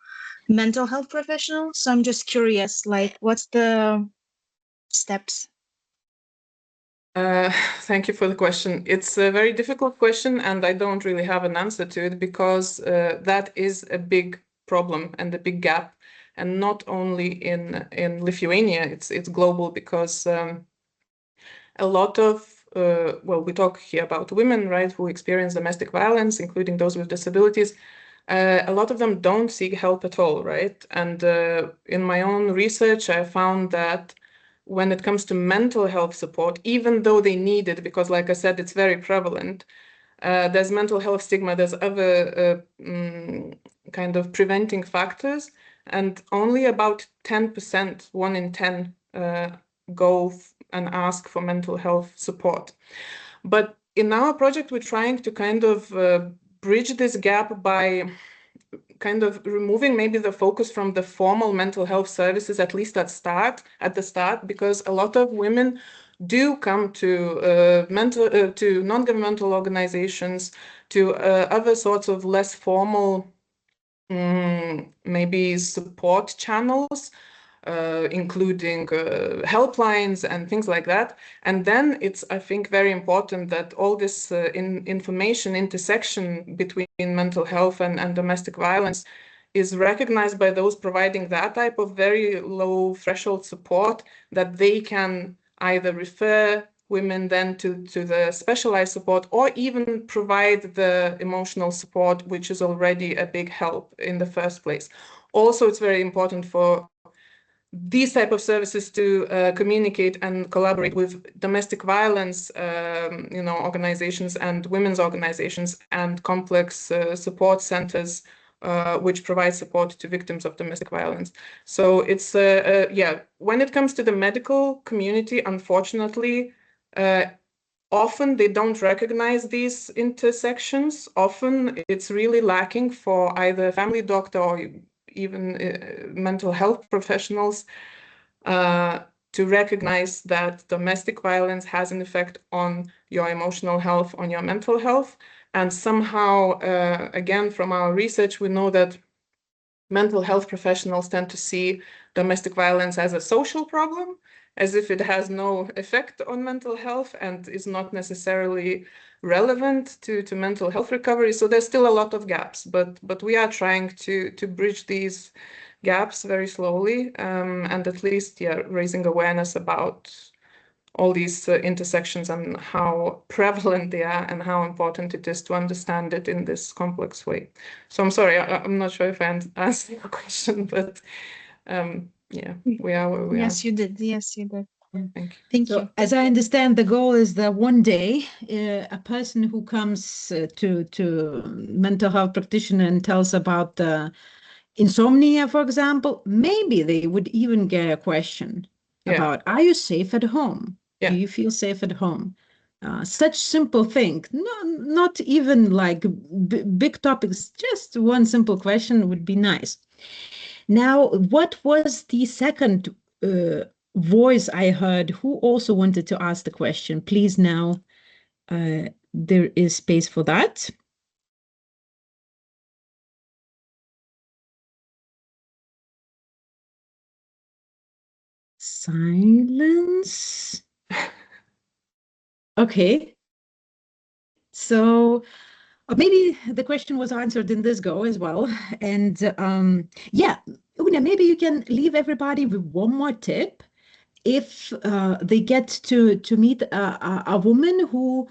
mental health professionals. So I'm just curious, like, what's the steps? Thank you for the question. It's a very difficult question, and I don't really have an answer to it because that is a big problem and a big gap, and not only in Lithuania. It's global because a lot of well, we talk here about women, right, who experience domestic violence, including those with disabilities. A lot of them don't seek help at all, right? And in my own research, I found that when it comes to mental health support, even though they need it, because like I said, it's very prevalent, there's mental health stigma, there's other kind of preventing factors, and only about 10%, 1 in 10, go and ask for mental health support. But in our project, we're trying to kind of bridge this gap by kind of removing maybe the focus from the formal mental health services, at least at the start, because a lot of women do come to to non-governmental organizations, to other sorts of less formal maybe support channels, including helplines and things like that. And then it's, I think, very important that all this information intersection between mental health and domestic violence is recognized by those providing that type of very low threshold support, that they can either refer women then to the specialized support, or even provide the emotional support, which is already a big help in the first place. Also, it's very important for these type of services to communicate and collaborate with domestic violence organizations and women's organizations and complex support centers which provide support to victims of domestic violence. So it's when it comes to the medical community, unfortunately, often they don't recognize these intersections. Often it's really lacking for either family doctor or even mental health professionals to recognize that domestic violence has an effect on your emotional health, on your mental health. And somehow, again, from our research, we know that mental health professionals tend to see domestic violence as a social problem, as if it has no effect on mental health and is not necessarily relevant to mental health recovery. So there's still a lot of gaps, but we are trying to bridge these gaps very slowly, and at least raising awareness about all these intersections and how prevalent they are and how important it is to understand it in this complex way. So I'm sorry, I'm not sure if I answered your question, but we are where we are. Yes, you did. Yes, you did. Thank you. As I understand, the goal is that one day a person who comes to mental health practitioner and tells about the insomnia, for example, maybe they would even get a question about, are you safe at home? Do you feel safe at home? Such simple thing, not even like big topics, just one simple question would be nice. Now, what was the second voice I heard who also wanted to ask the question? Please, now there is space for that. Silence. Okay. So maybe the question was answered in this go as well. And Una, maybe you can leave everybody with one more tip. If they get to meet a woman who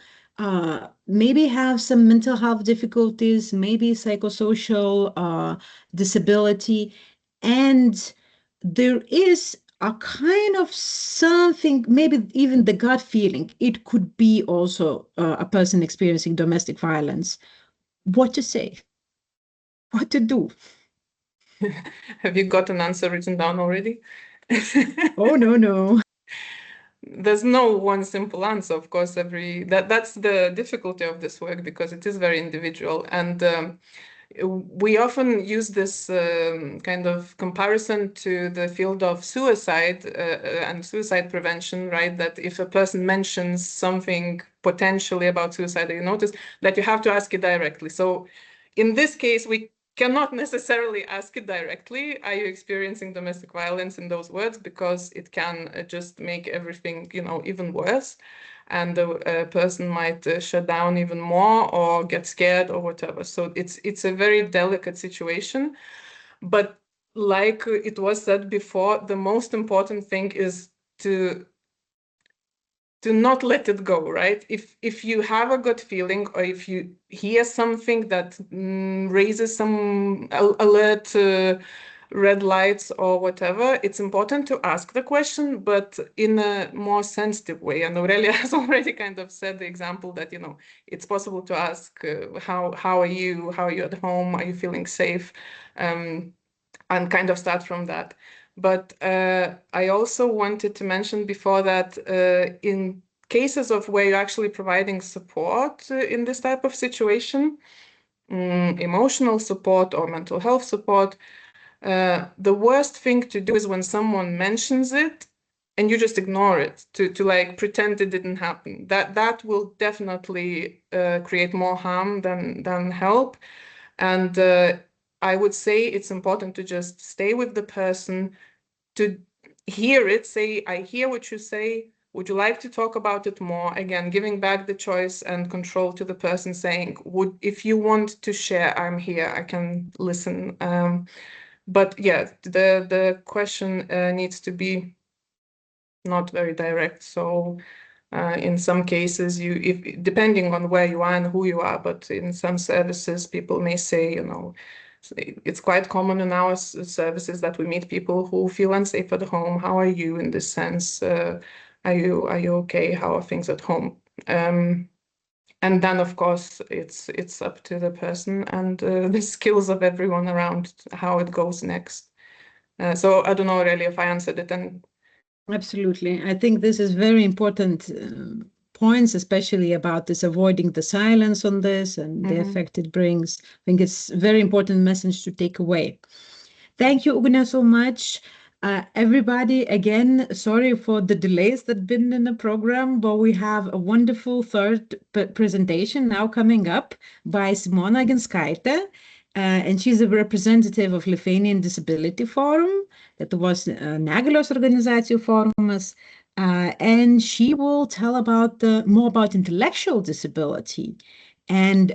maybe have some mental health difficulties, maybe psychosocial disability, and there is a kind of something, maybe even the gut feeling, it could be also a person experiencing domestic violence. What to say? What to do? Have you got an answer written down already? Oh, no. There's no one simple answer, of course. That's the difficulty of this work, because it is very individual. And we often use this kind of comparison to the field of suicide and suicide prevention, right? That if a person mentions something potentially about suicide, you notice that you have to ask it directly. So in this case, we cannot necessarily ask it directly. Are you experiencing domestic violence in those words? Because it can just make everything, even worse. And the person might shut down even more or get scared or whatever. So it's a very delicate situation. But like it was said before, the most important thing is to not let it go, right? If you have a gut feeling, or if you hear something that raises some alert red lights or whatever, it's important to ask the question, but in a more sensitive way. And Aurelia has already kind of said the example that, it's possible to ask, how are you? How are you at home? Are you feeling safe? And kind of start from that. But I also wanted to mention before that in cases of where you're actually providing support in this type of situation, emotional support or mental health support, the worst thing to do is when someone mentions it and you just ignore it, to like pretend it didn't happen. That will definitely create more harm than help. And I would say it's important to just stay with the person, to hear it, say, I hear what you say. Would you like to talk about it more? Again, giving back the choice and control to the person, saying, if you want to share, I'm here, I can listen. But yeah, the question needs to be not very direct. So in some cases, depending on where you are and who you are, but in some services, people may say, it's quite common in our services that we meet people who feel unsafe at home. How are you in this sense? Are you okay? How are things at home? And then, of course, it's up to the person and the skills of everyone around how it goes next. So I don't know really if I answered it. And absolutely, I think this is very important points, especially about this avoiding the silence on this and the effect it brings. I think it's a very important message to take away. Thank you, Ugne, so much. Everybody, again, sorry for the delays that have been in the program, but we have a wonderful third presentation now coming up by Simona Ginskaitė, and she's a representative of Lithuanian Disability Forum, that was Negalios organizacijų forumas, and she will tell more about intellectual disability, and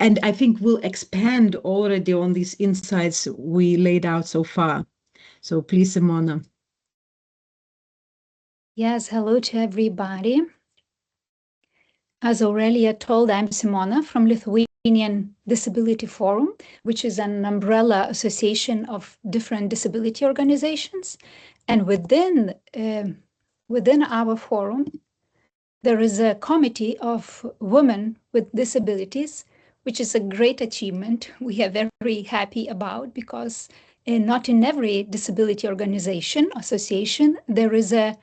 I think we'll expand already on these insights we laid out so far. So please, Simona. Yes, hello to everybody. As Aurelia told, I'm Simona from Lithuanian Disability Forum, which is an umbrella association of different disability organizations. And within our forum, there is a committee of women with disabilities, which is a great achievement we are very happy about, because not in every disability association, there is a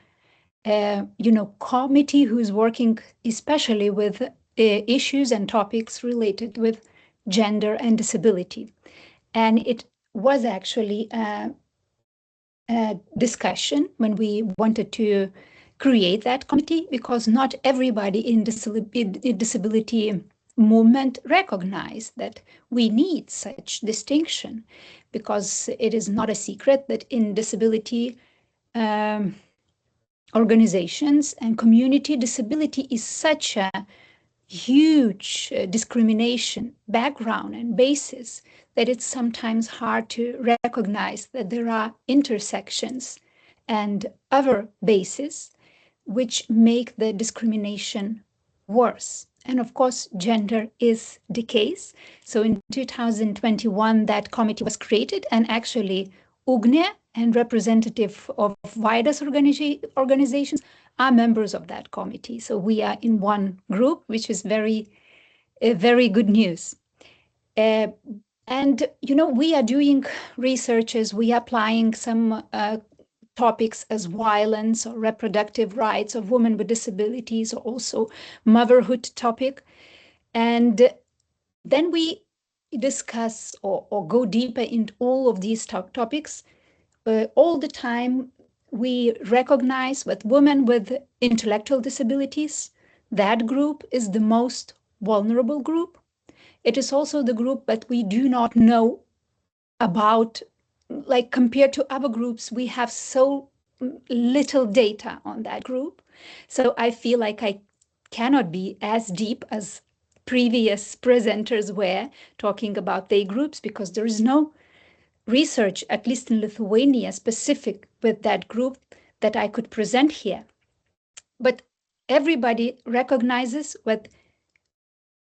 committee who's working especially with issues and topics related with gender and disability. And it was actually a discussion when we wanted to create that committee, because not everybody in disability movement recognize that we need such distinction, because it is not a secret that in disability organizations and community, disability is such a huge discrimination background and basis that it's sometimes hard to recognize that there are intersections and other bases which make the discrimination worse. And of course, gender is the case. So in 2021, that committee was created, and actually Ugne and representative of Vaida's organizations are members of that committee. So we are in one group, which is very good news. And, we are doing researches, we are applying some topics as violence or reproductive rights of women with disabilities, or also motherhood topic. And then we discuss or go deeper into all of these topics, all the time we recognize that women with intellectual disabilities, that group is the most vulnerable group. It is also the group that we do not know about, like compared to other groups, we have so little data on that group. So I feel like I cannot be as deep as previous presenters were talking about their groups, because there is no research, at least in Lithuania, specific with that group that I could present here. But everybody recognizes that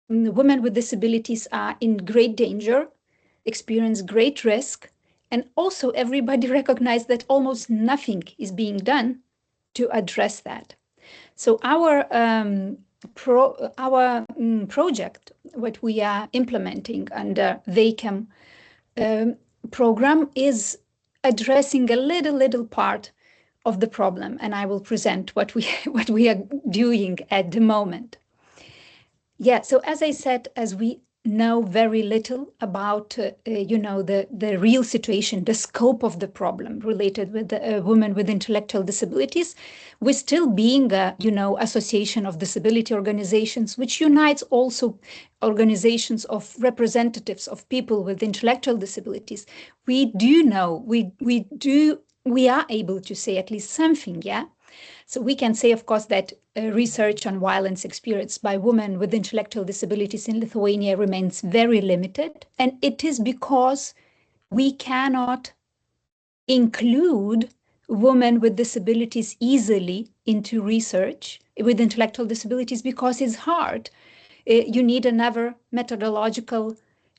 women with disabilities are in great danger, experience great risk, and also everybody recognizes that almost nothing is being done to address that. So our project, what we are implementing under VACAM program, is addressing a little part of the problem, and I will present what we are doing at the moment. Yeah, so as I said, as we know very little about the real situation, the scope of the problem related with women with intellectual disabilities, we're still being a association of disability organizations, which unites also organizations of representatives of people with intellectual disabilities. We do know, we are able to say at least something, yeah. So we can say, of course, that research on violence experienced by women with intellectual disabilities in Lithuania remains very limited. And it is because we cannot include women with disabilities easily into research with intellectual disabilities, because it's hard. You need another methodological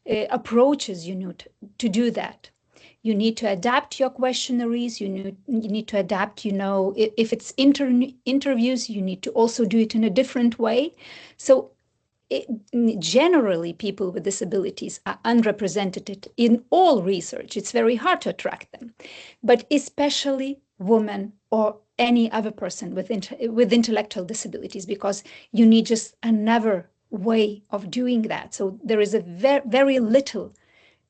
approaches to do that. You need to adapt your questionnaires. You need to adapt, if it's interviews, you need to also do it in a different way. So generally, people with disabilities are unrepresented in all research. It's very hard to attract them, but especially women or any other person with intellectual disabilities, because you need just another way of doing that. So there is a very little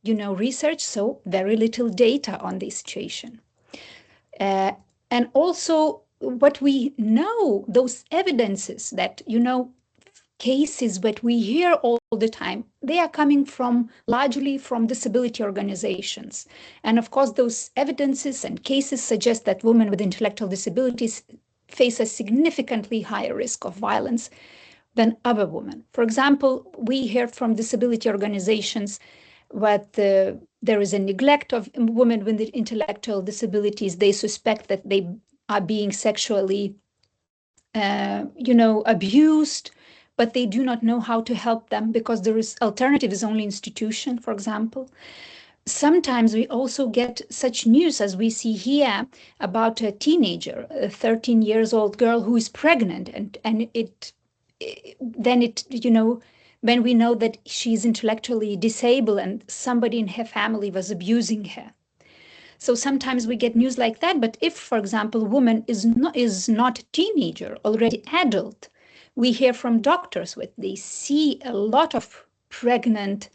research, so very little data on this situation. And also what we know, those evidences that, cases that we hear all the time, they are coming largely from disability organizations. And of course, those evidences and cases suggest that women with intellectual disabilities face a significantly higher risk of violence than other women. For example, we hear from disability organizations that there is a neglect of women with intellectual disabilities. They suspect that they are being sexually, abused, but they do not know how to help them because there is alternative is only institution, for example. Sometimes we also get such news as we see here about a teenager, a 13-year-old girl who is pregnant, and when we know that she's intellectually disabled and somebody in her family was abusing her. So sometimes we get news like that. But if, for example, a woman is not a teenager, already adult, we hear from doctors that they see a lot of pregnant,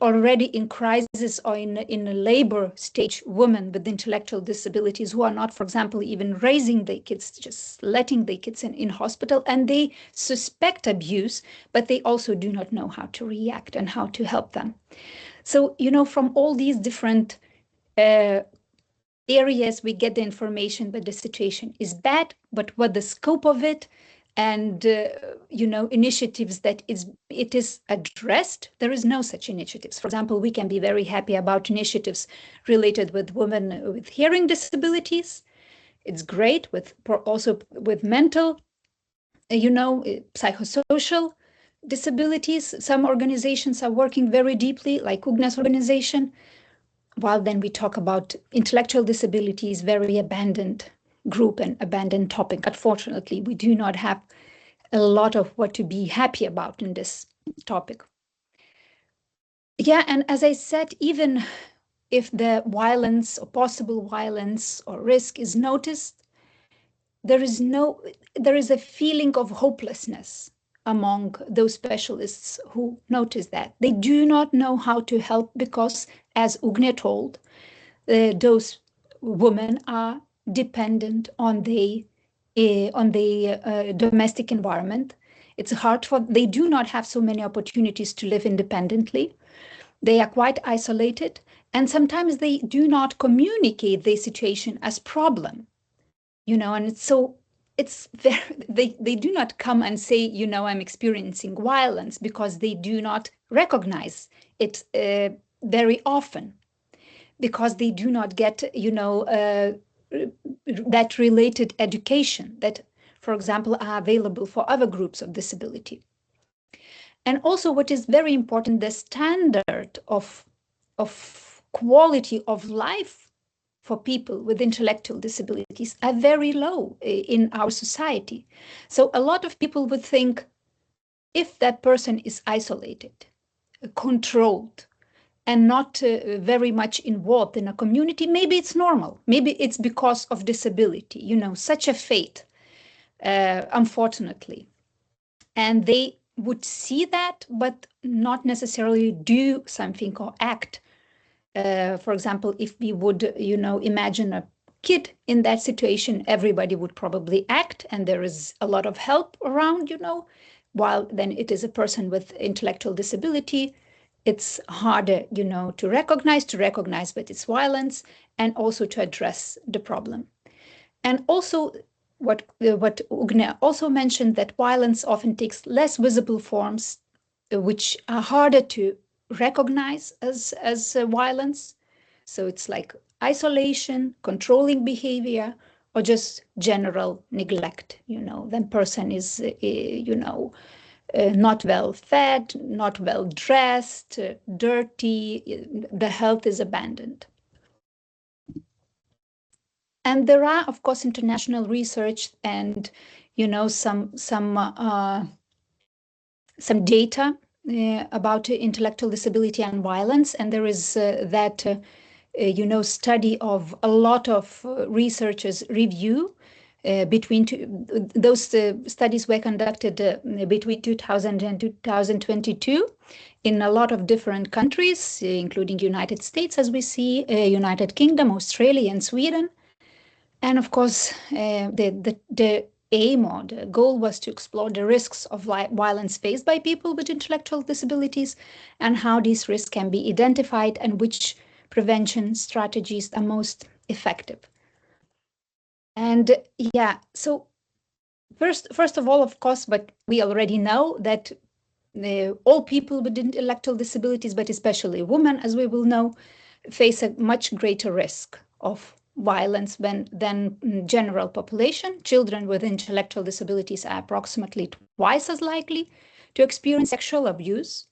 already in crisis or in a labor stage women with intellectual disabilities who are not, for example, even raising their kids, just letting their kids in hospital, and they suspect abuse, but they also do not know how to react and how to help them. So, from all these different areas, we get the information that the situation is bad, but what the scope of it and initiatives that it is addressed, there is no such initiatives. For example, we can be very happy about initiatives related with women with hearing disabilities. It's great also with mental, psychosocial disabilities. Some organizations are working very deeply, like Ugna's organization, while then we talk about intellectual disabilities, very abandoned group and abandoned topic. Unfortunately, we do not have a lot of what to be happy about in this topic. Yeah, and as I said, even if the violence or possible violence or risk is noticed, there is a feeling of hopelessness among those specialists who notice that. They do not know how to help because, as Ugne told, those women are dependent on the domestic environment. It's hard for, they do not have so many opportunities to live independently. They are quite isolated, and sometimes they do not communicate the situation as problem, and it's very, they do not come and say, I'm experiencing violence, because they do not recognize it very often, because they do not get, that related education that, for example, are available for other groups of disability. And also what is very important, the standard of quality of life for people with intellectual disabilities are very low in our society. So a lot of people would think, if that person is isolated, controlled, and not very much involved in a community, maybe it's normal. Maybe it's because of disability, such a fate, unfortunately. And they would see that, but not necessarily do something or act. For example, if we would, imagine a kid in that situation, everybody would probably act, and there is a lot of help around, while then it is a person with intellectual disability. It's harder, to recognize that it's violence, and also to address the problem. And also, what Ugne also mentioned, that violence often takes less visible forms, which are harder to recognize as violence. So it's like isolation, controlling behavior, or just general neglect. Then person is, not well fed, not well dressed, dirty, the health is abandoned. And there are, of course, international research and, some data about intellectual disability and violence. And there is that, study of a lot of researchers review those studies were conducted between 2000 and 2022 in a lot of different countries, including United States, as we see, United Kingdom, Australia, and Sweden. And of course, the aim or the goal was to explore the risks of violence faced by people with intellectual disabilities, and how these risks can be identified, and which prevention strategies are most effective. And yeah, so first of all, of course, but we already know that all people with intellectual disabilities, but especially women, as we will know, face a much greater risk of violence than general population. Children with intellectual disabilities are approximately twice as likely to experience sexual abuse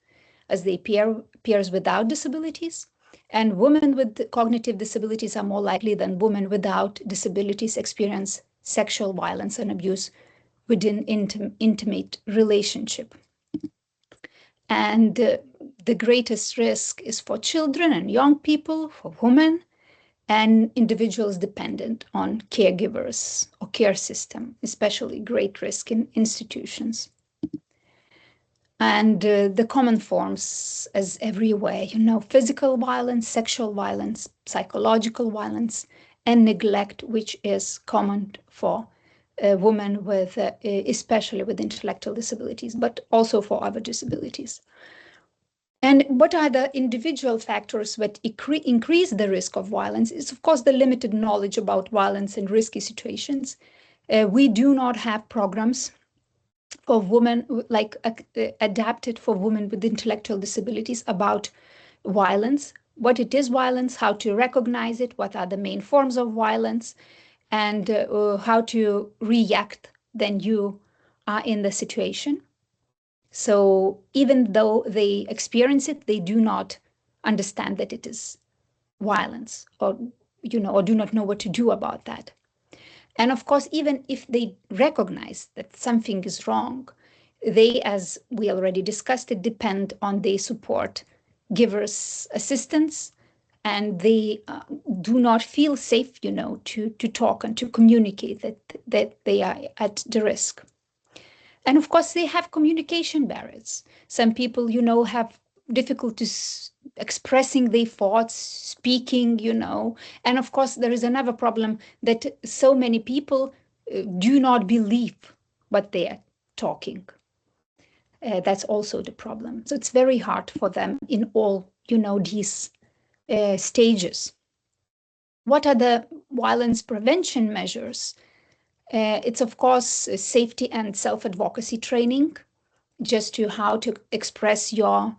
as their peers without disabilities. And women with cognitive disabilities are more likely than women without disabilities experience sexual violence and abuse within intimate relationship. And the greatest risk is for children and young people, for women, and individuals dependent on caregivers or care system, especially great risk in institutions. And the common forms, as everywhere, physical violence, sexual violence, psychological violence, and neglect, which is common for women with, especially with intellectual disabilities, but also for other disabilities. And what are the individual factors that increase the risk of violence? Is, of course, the limited knowledge about violence in risky situations. We do not have programs for women, like adapted for women with intellectual disabilities, about violence, what it is violence, how to recognize it, what are the main forms of violence, and how to react when you are in the situation. So even though they experience it, they do not understand that it is violence, or do not know what to do about that. And of course, even if they recognize that something is wrong, they, as we already discussed, it depend on their support givers' assistance, and they do not feel safe, to talk and to communicate that they are at the risk. And of course, they have communication barriers. Some people, you know, have difficulties expressing their thoughts, speaking, you know. And of course, there is another problem that so many people do not believe what they are talking. That's also the problem. So it's very hard for them in all, you know, these stages. What are the violence prevention measures? It's, of course, safety and self-advocacy training, just to how to express your,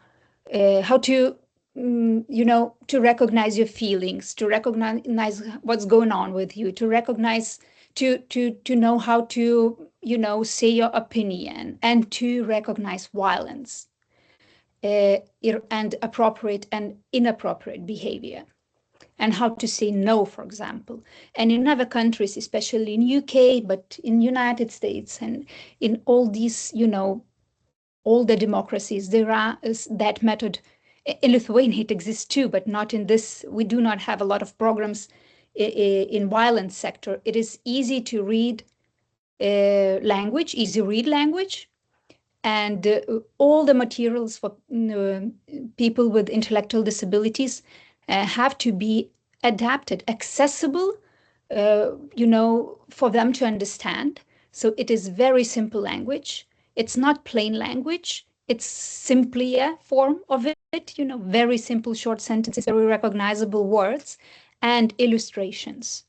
how to, you know, to recognize your feelings, to recognize what's going on with you, to recognize, to know how to, you know, say your opinion, and to recognize violence and appropriate and inappropriate behavior, and how to say no, for example. And in other countries, especially in UK, but in United States and in all these, you know, all the democracies, there is that method. In Lithuania, it exists too, but not in this. We do not have a lot of programs in violence sector. It is easy to read language, easy read language, and all the materials for people with intellectual disabilities have to be adapted, accessible, you know, for them to understand. So it is very simple language. It's not plain language. It's simply a form of it, you know, very simple short sentences, very recognizable words, and illustrations.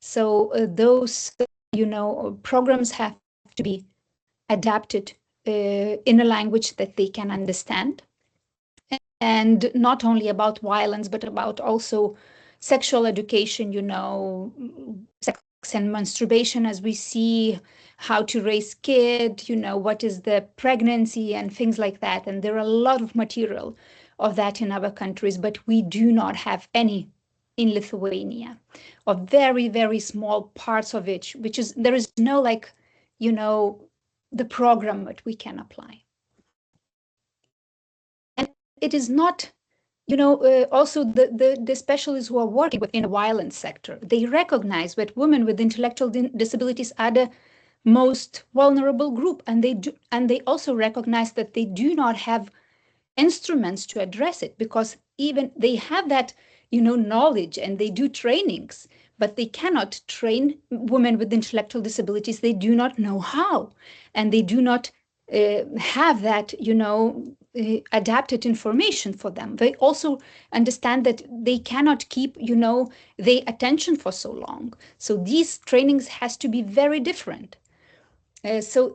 So those, you know, programs have to be adapted in a language that they can understand. And not only about violence, but about also sexual education, you know, sex and masturbation, as we see, how to raise kid, you know, what is the pregnancy and things like that. And there are a lot of material of that in other countries, but we do not have any in Lithuania, or very, very small parts of it, which is, there is no, like, you know, the program that we can apply. And it is not, you know, also the specialists who are working within the violence sector, they recognize that women with intellectual disabilities are the most vulnerable group, and they also recognize that they do not have instruments to address it, because even they have that, you know, knowledge, and they do trainings, but they cannot train women with intellectual disabilities. They do not know how, and they do not have that, you know, adapted information for them. They also understand that they cannot keep, you know, their attention for so long. So these trainings has to be very different. So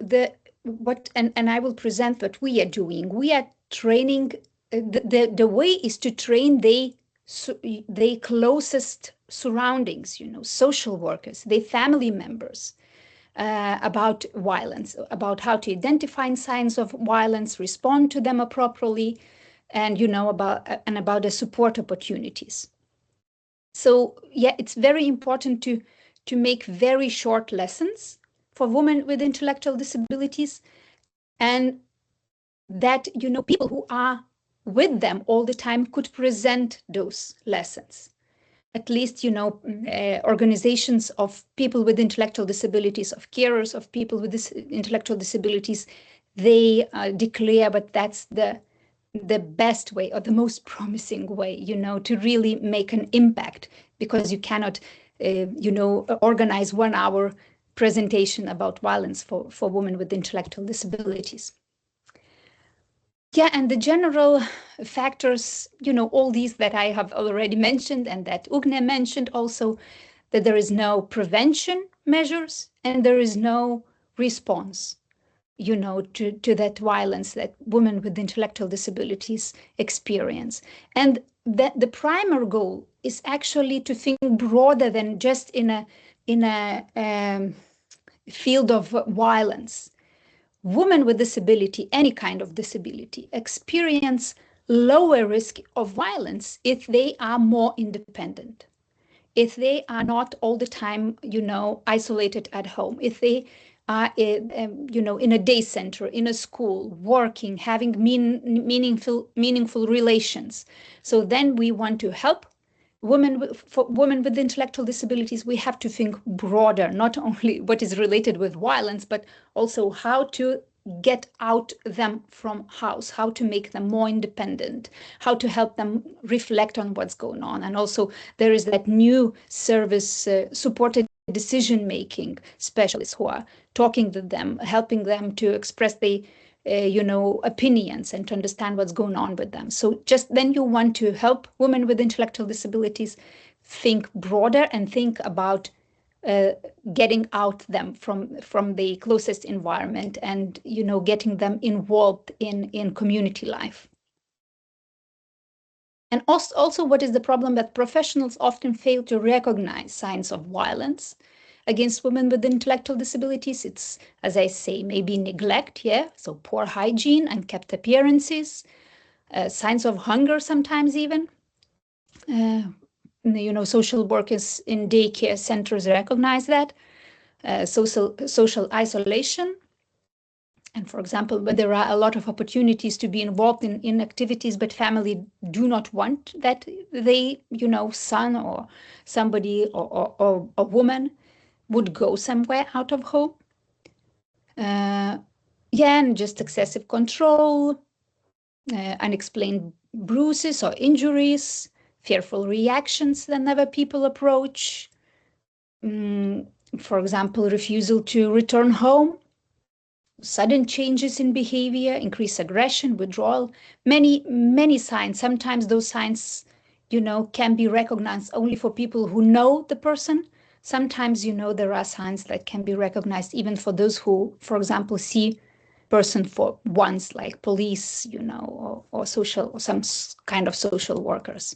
and I will present what we are doing. We are training. The way is to train they closest surroundings, you know, social workers, their family members, about violence, about how to identify signs of violence, respond to them appropriately, and, you know, about the support opportunities. So yeah, it's very important to make very short lessons for women with intellectual disabilities, and that, you know, people who are with them all the time could present those lessons. At least, you know, organizations of people with intellectual disabilities, of carers of people with intellectual disabilities, they declare, but that's the best way, or the most promising way, you know, to really make an impact, because you cannot, you know, organize 1 hour presentation about violence for women with intellectual disabilities. Yeah, and the general factors, you know, all these that I have already mentioned, and that Ugne mentioned also, that there is no prevention measures and there is no response, you know, to that violence that women with intellectual disabilities experience. And that the primary goal is actually to think broader than just in a field of violence. Women with disability, any kind of disability, experience lower risk of violence if they are more independent, if they are not all the time, you know, isolated at home, if they are, you know, in a day center, in a school, working, having meaningful relations. So then we want to help for women with intellectual disabilities. We have to think broader, not only what is related with violence, but also how to get out them from house, how to make them more independent, how to help them reflect on what's going on. And also there is that new service, supported decision-making specialists who are talking to them, helping them to express the opinions and to understand what's going on with them. So just then you want to help women with intellectual disabilities think broader and think about getting out them from the closest environment and, getting them involved in community life. And also what is the problem that professionals often fail to recognize signs of violence against women with intellectual disabilities. It's, as I say, maybe neglect, so poor hygiene, unkept appearances, signs of hunger sometimes even. Social workers in daycare centers recognize that. Social isolation. And for example, when there are a lot of opportunities to be involved in activities, but family do not want that they, son or somebody or a woman would go somewhere out of home. And just excessive control, unexplained bruises or injuries, fearful reactions whenever people approach. For example, refusal to return home, sudden changes in behavior, increased aggression, withdrawal, many signs. Sometimes those signs, can be recognized only for people who know the person. Sometimes, there are signs that can be recognized even for those who, for example, see person for once, like police, or social, or some kind of social workers.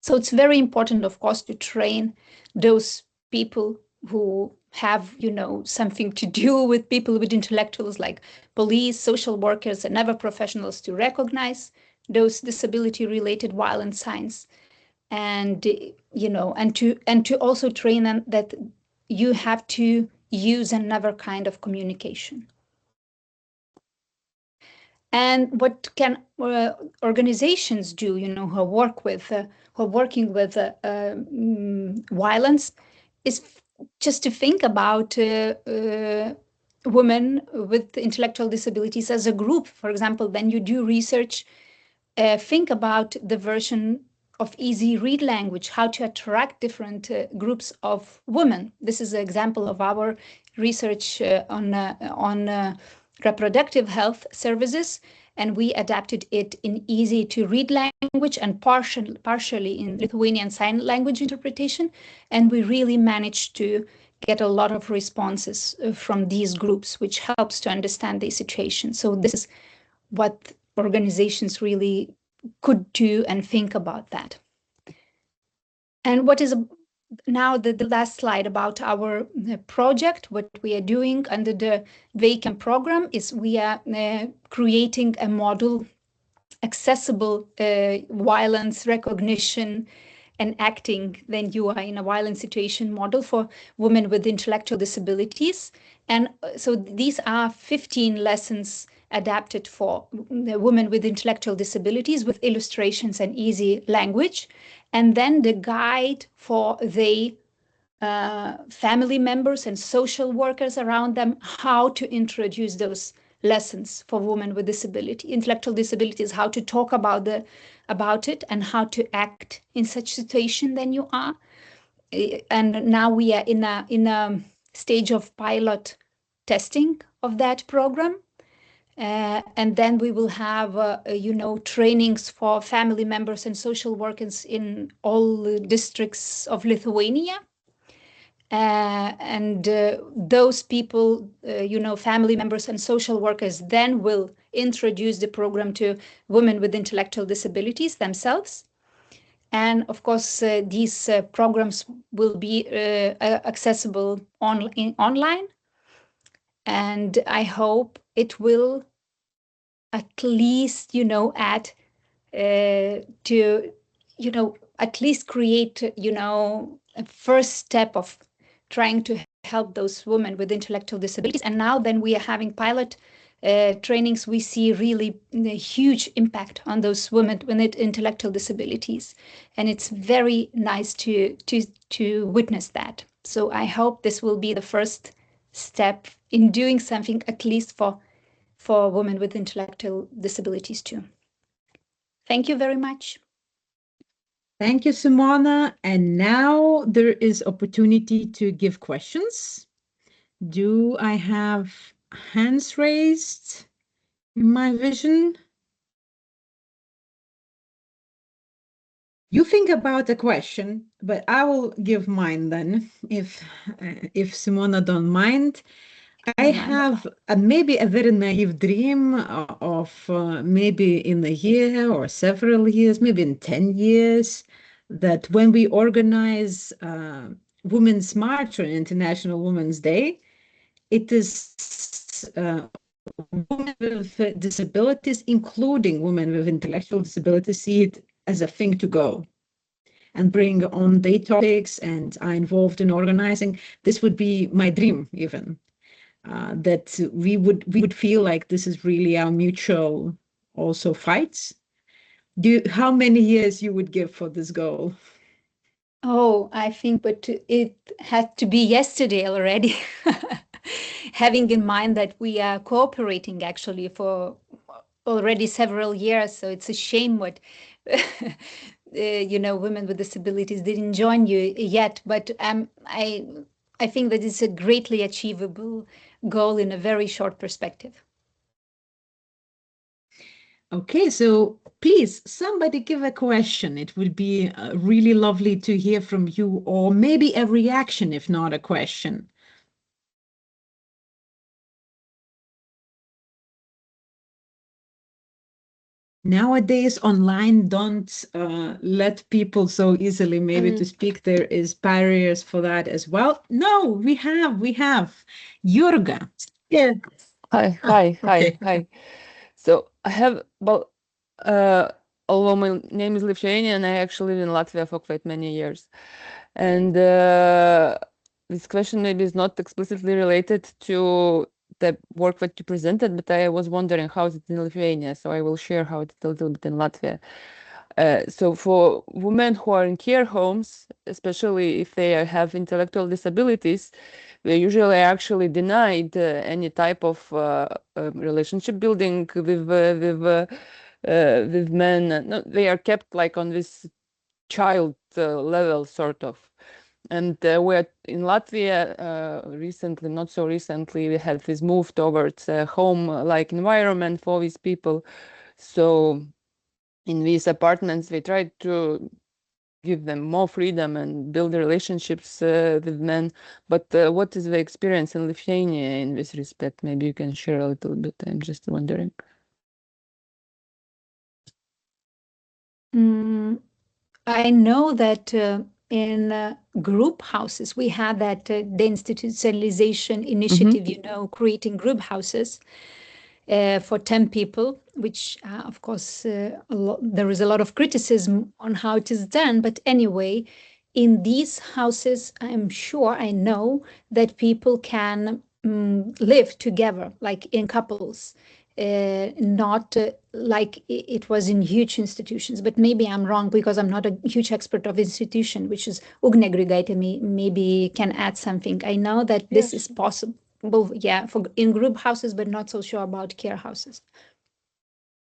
So it's very important, of course, to train those people who have, something to do with people with intellectuals, like police, social workers, and other professionals, to recognize those disability-related violence signs, and and to also train them that you have to use another kind of communication. And what can organizations do, who are working with violence, is just to think about women with intellectual disabilities as a group. For example, when you do research, think about the version of easy read language, how to attract different groups of women. This is an example of our research on reproductive health services, and we adapted it in easy to read language and partially in Lithuanian sign language interpretation. And we really managed to get a lot of responses from these groups, which helps to understand the situation. So this is what organizations really could do and think about that. And what is now the last slide about our project, what we are doing under the VACAM program is we are creating a model, accessible violence recognition and acting when you are in a violent situation model for women with intellectual disabilities. And so these are 15 lessons adapted for the women with intellectual disabilities with illustrations and easy language. And then the guide for the family members and social workers around them, how to introduce those lessons for women with intellectual disabilities, how to talk about it and how to act in such situation than you are. And now we are in a stage of pilot testing of that program. And then we will have, trainings for family members and social workers in all the districts of Lithuania. And those people, family members and social workers then will introduce the program to women with intellectual disabilities themselves. And of course, these programs will be accessible online. And I hope it will at least, add to, at least create, a first step of trying to help those women with intellectual disabilities. And now then we are having pilot trainings, we see really a huge impact on those women with intellectual disabilities. And it's very nice to witness that. So I hope this will be the first step, in doing something, at least for women with intellectual disabilities too. Thank you very much. Thank you, Simona. And now there is opportunity to give questions. Do I have hands raised in my vision? You think about the question, but I will give mine then, if Simona don't mind. I have maybe a very naive dream of maybe in a year or several years, maybe in 10 years, that when we organize Women's March on International Women's Day, it is women with disabilities, including women with intellectual disabilities, see it as a thing to go and bring on their topics and are involved in organizing. This would be my dream, even. That we would feel like this is really our mutual also fights. How many years you would give for this goal? Oh, I think, but it had to be yesterday already. Having in mind that we are cooperating actually for already several years, so it's a shame what women with disabilities didn't join you yet. But I think that it's a greatly achievable goal in a very short perspective. Okay, so please, somebody give a question. It would be really lovely to hear from you, or maybe a reaction, if not a question. Nowadays, online don't let people so easily maybe to speak. There is barriers for that as well. No, we have. Jurga. Yeah. Hi. So I have, although my name is Lithuanian, I actually live in Latvia for quite many years. And this question maybe is not explicitly related to the work that you presented, but I was wondering how is it in Lithuania, so I will share how it's a little bit in Latvia. So for women who are in care homes, especially if they have intellectual disabilities, they're usually actually denied any type of relationship building with men. No, they are kept like on this child level, sort of. And we're in Latvia recently, not so recently, we had this move towards a home-like environment for these people. So in these apartments, we tried to give them more freedom and build relationships with men. But what is the experience in Lithuania in this respect? Maybe you can share a little bit. I'm just wondering. I know that in group houses, we had that deinstitutionalization initiative, creating group houses for 10 people, which of course, there is a lot of criticism on how it is done. But anyway, in these houses, I'm sure, I know that people can live together, like in couples. Not like it was in huge institutions, but maybe I'm wrong because I'm not a huge expert of institution, which is Ugne Grigaitė maybe can add something. I know that this is possible, for in group houses, but not so sure about care houses.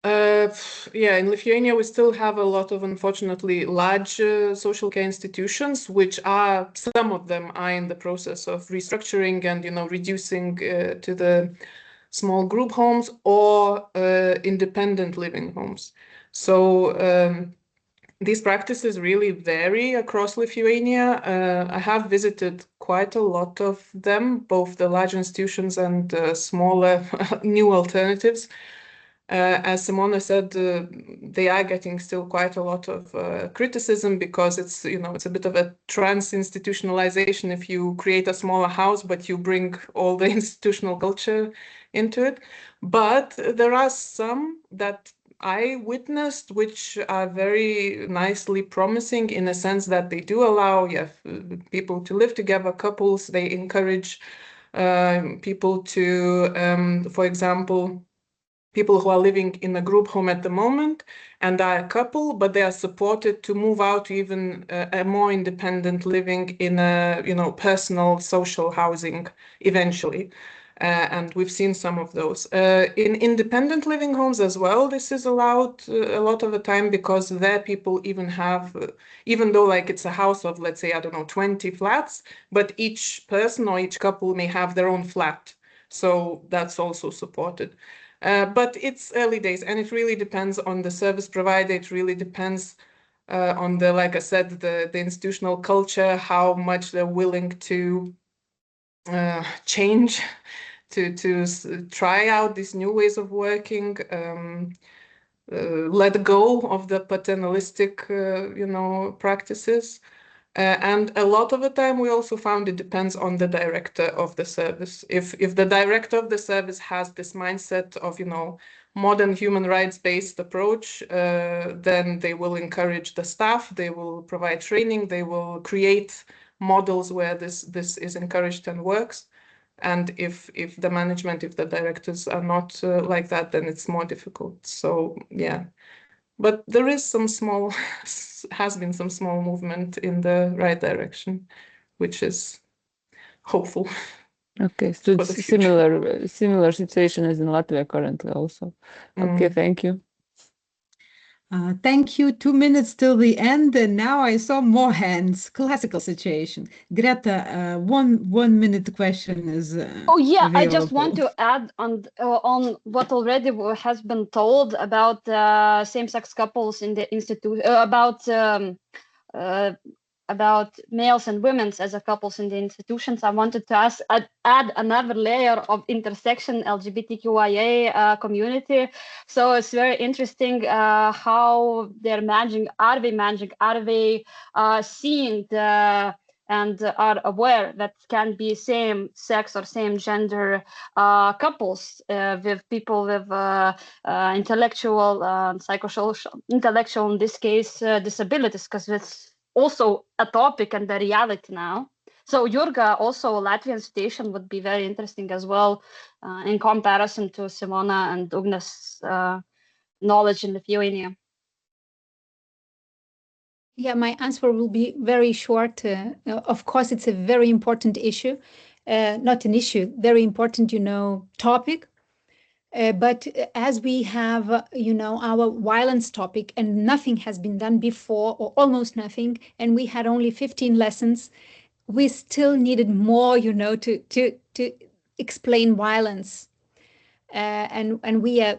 In Lithuania, we still have a lot of, unfortunately, large social care institutions, which are, some of them are in the process of restructuring and, reducing to the small group homes or independent living homes. So these practices really vary across Lithuania. I have visited quite a lot of them, both the large institutions and smaller new alternatives. As Simona said, they are getting still quite a lot of criticism because it's, it's a bit of a trans-institutionalization if you create a smaller house, but you bring all the institutional culture into it. But there are some that I witnessed which are very nicely promising in a sense that they do allow people to live together, couples. They encourage people to, for example, people who are living in a group home at the moment and are a couple, but they are supported to move out to even a more independent living in a, personal social housing eventually. And we've seen some of those. In independent living homes as well, this is allowed a lot of the time, because there people even have, even though like it's a house of, let's say, I don't know, 20 flats, but each person or each couple may have their own flat. So that's also supported. But it's early days, and it really depends on the service provider. It really depends on the, like I said, the institutional culture, how much they're willing to change, to try out these new ways of working, let go of the paternalistic, practices. And a lot of the time, we also found it depends on the director of the service. If the director of the service has this mindset of, modern human rights-based approach, then they will encourage the staff, they will provide training, they will create models where this is encouraged and works. And if the management, if the directors are not like that, then it's more difficult. So yeah, but there is has been some small movement in the right direction, which is hopeful. Okay, so it's similar situation as in Latvia currently also. Okay, thank you. Thank you. 2 minutes till the end, and now I saw more hands. Classical situation. Greta, 1 minute question is Oh yeah, available. I just want to add on what already has been told about same-sex couples in the institute, about males and women as a couples in the institutions. I wanted to add another layer of intersection LGBTQIA community. So it's very interesting how they're managing. Are they seeing and are aware that can be same sex or same gender couples with people with intellectual, psychosocial, intellectual, in this case, disabilities, because it's also a topic and the reality now. So Jurga, also Latvian situation would be very interesting as well in comparison to Simona and Ugna's knowledge in Lithuania. Yeah, my answer will be very short. Of course, it's a very important issue, not an issue, very important, topic. But as we have, our violence topic, and nothing has been done before, or almost nothing, and we had only 15 lessons, we still needed more, to explain violence. And we are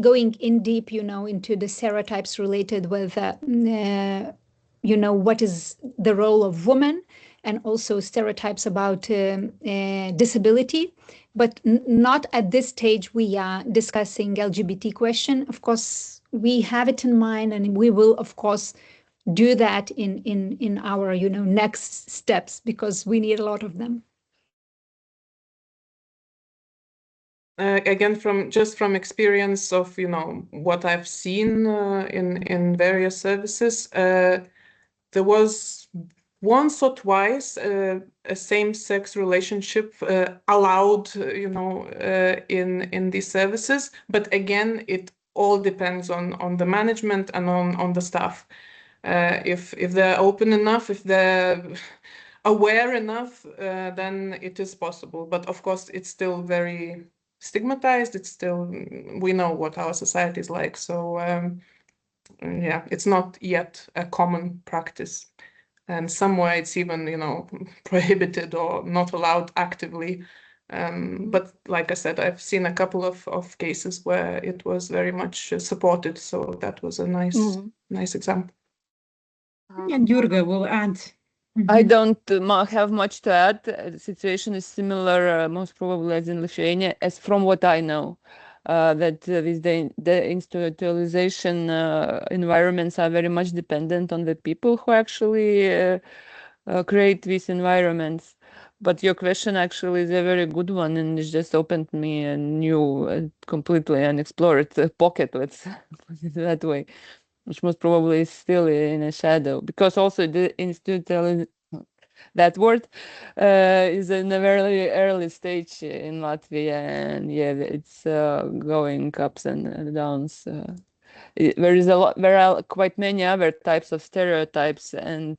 going in deep, into the stereotypes related with, what is the role of women, and also stereotypes about disability. But not at this stage we are discussing LGBT question. Of course, we have it in mind, and we will, of course, do that in our, next steps, because we need a lot of them. Again, from experience of what I've seen in various services, there was once or twice a same-sex relationship allowed, in these services. But again, it all depends on the management and on the staff. If they're open enough, if they're aware enough, then it is possible. But of course, it's still very stigmatized. It's still, we know what our society is like. So yeah, it's not yet a common practice. And somewhere it's even, prohibited or not allowed actively. But like I said, I've seen a couple of cases where it was very much supported. So that was a nice example. And Jurga will add. I don't have much to add. The situation is similar, most probably as in Lithuania, as from what I know. That the institutionalization environments are very much dependent on the people who actually create these environments. But your question actually is a very good one, and it just opened me a new, completely unexplored pocket, let's put it that way, which most probably is still in a shadow, because also the institutional, that word is in a very early stage in Latvia, and yeah, it's going ups and downs. There are quite many other types of stereotypes and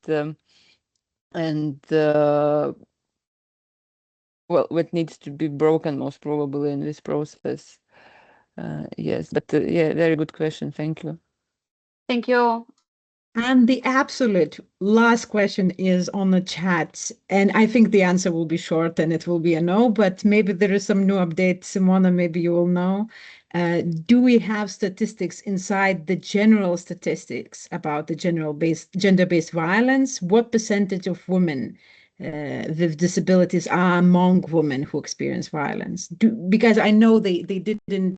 well, what needs to be broken most probably in this process. Yes, but yeah, very good question. Thank you. Thank you. And the absolute last question is on the chat. And I think the answer will be short and it will be a no, but maybe there is some new update. Simona, maybe you will know. Do we have statistics inside the general statistics about the gender-based violence? What percentage of women with disabilities are among women who experience violence? Because I know they didn't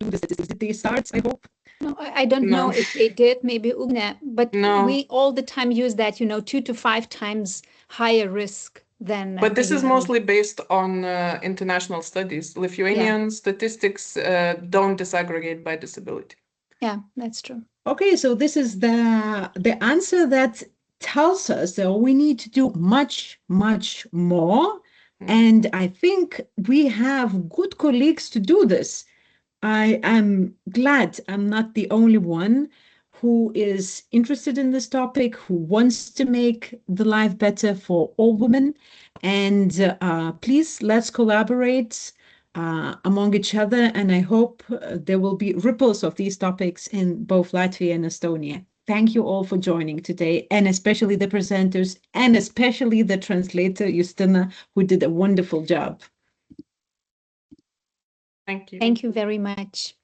do the statistics. Did they start, I hope? No, I don't know if they did, maybe Ugne, but we all the time use that, 2 to 5 times higher risk than. But this is mostly based on international studies. Lithuanian statistics don't disaggregate by disability. Yeah, that's true. Okay, so this is the answer that tells us that we need to do much, much more. And I think we have good colleagues to do this. I am glad I'm not the only one who is interested in this topic, who wants to make the life better for all women. And please, let's collaborate among each other. And I hope there will be ripples of these topics in both Latvia and Estonia. Thank you all for joining today, and especially the presenters, and especially the translator, Justina, who did a wonderful job. Thank you. Thank you very much.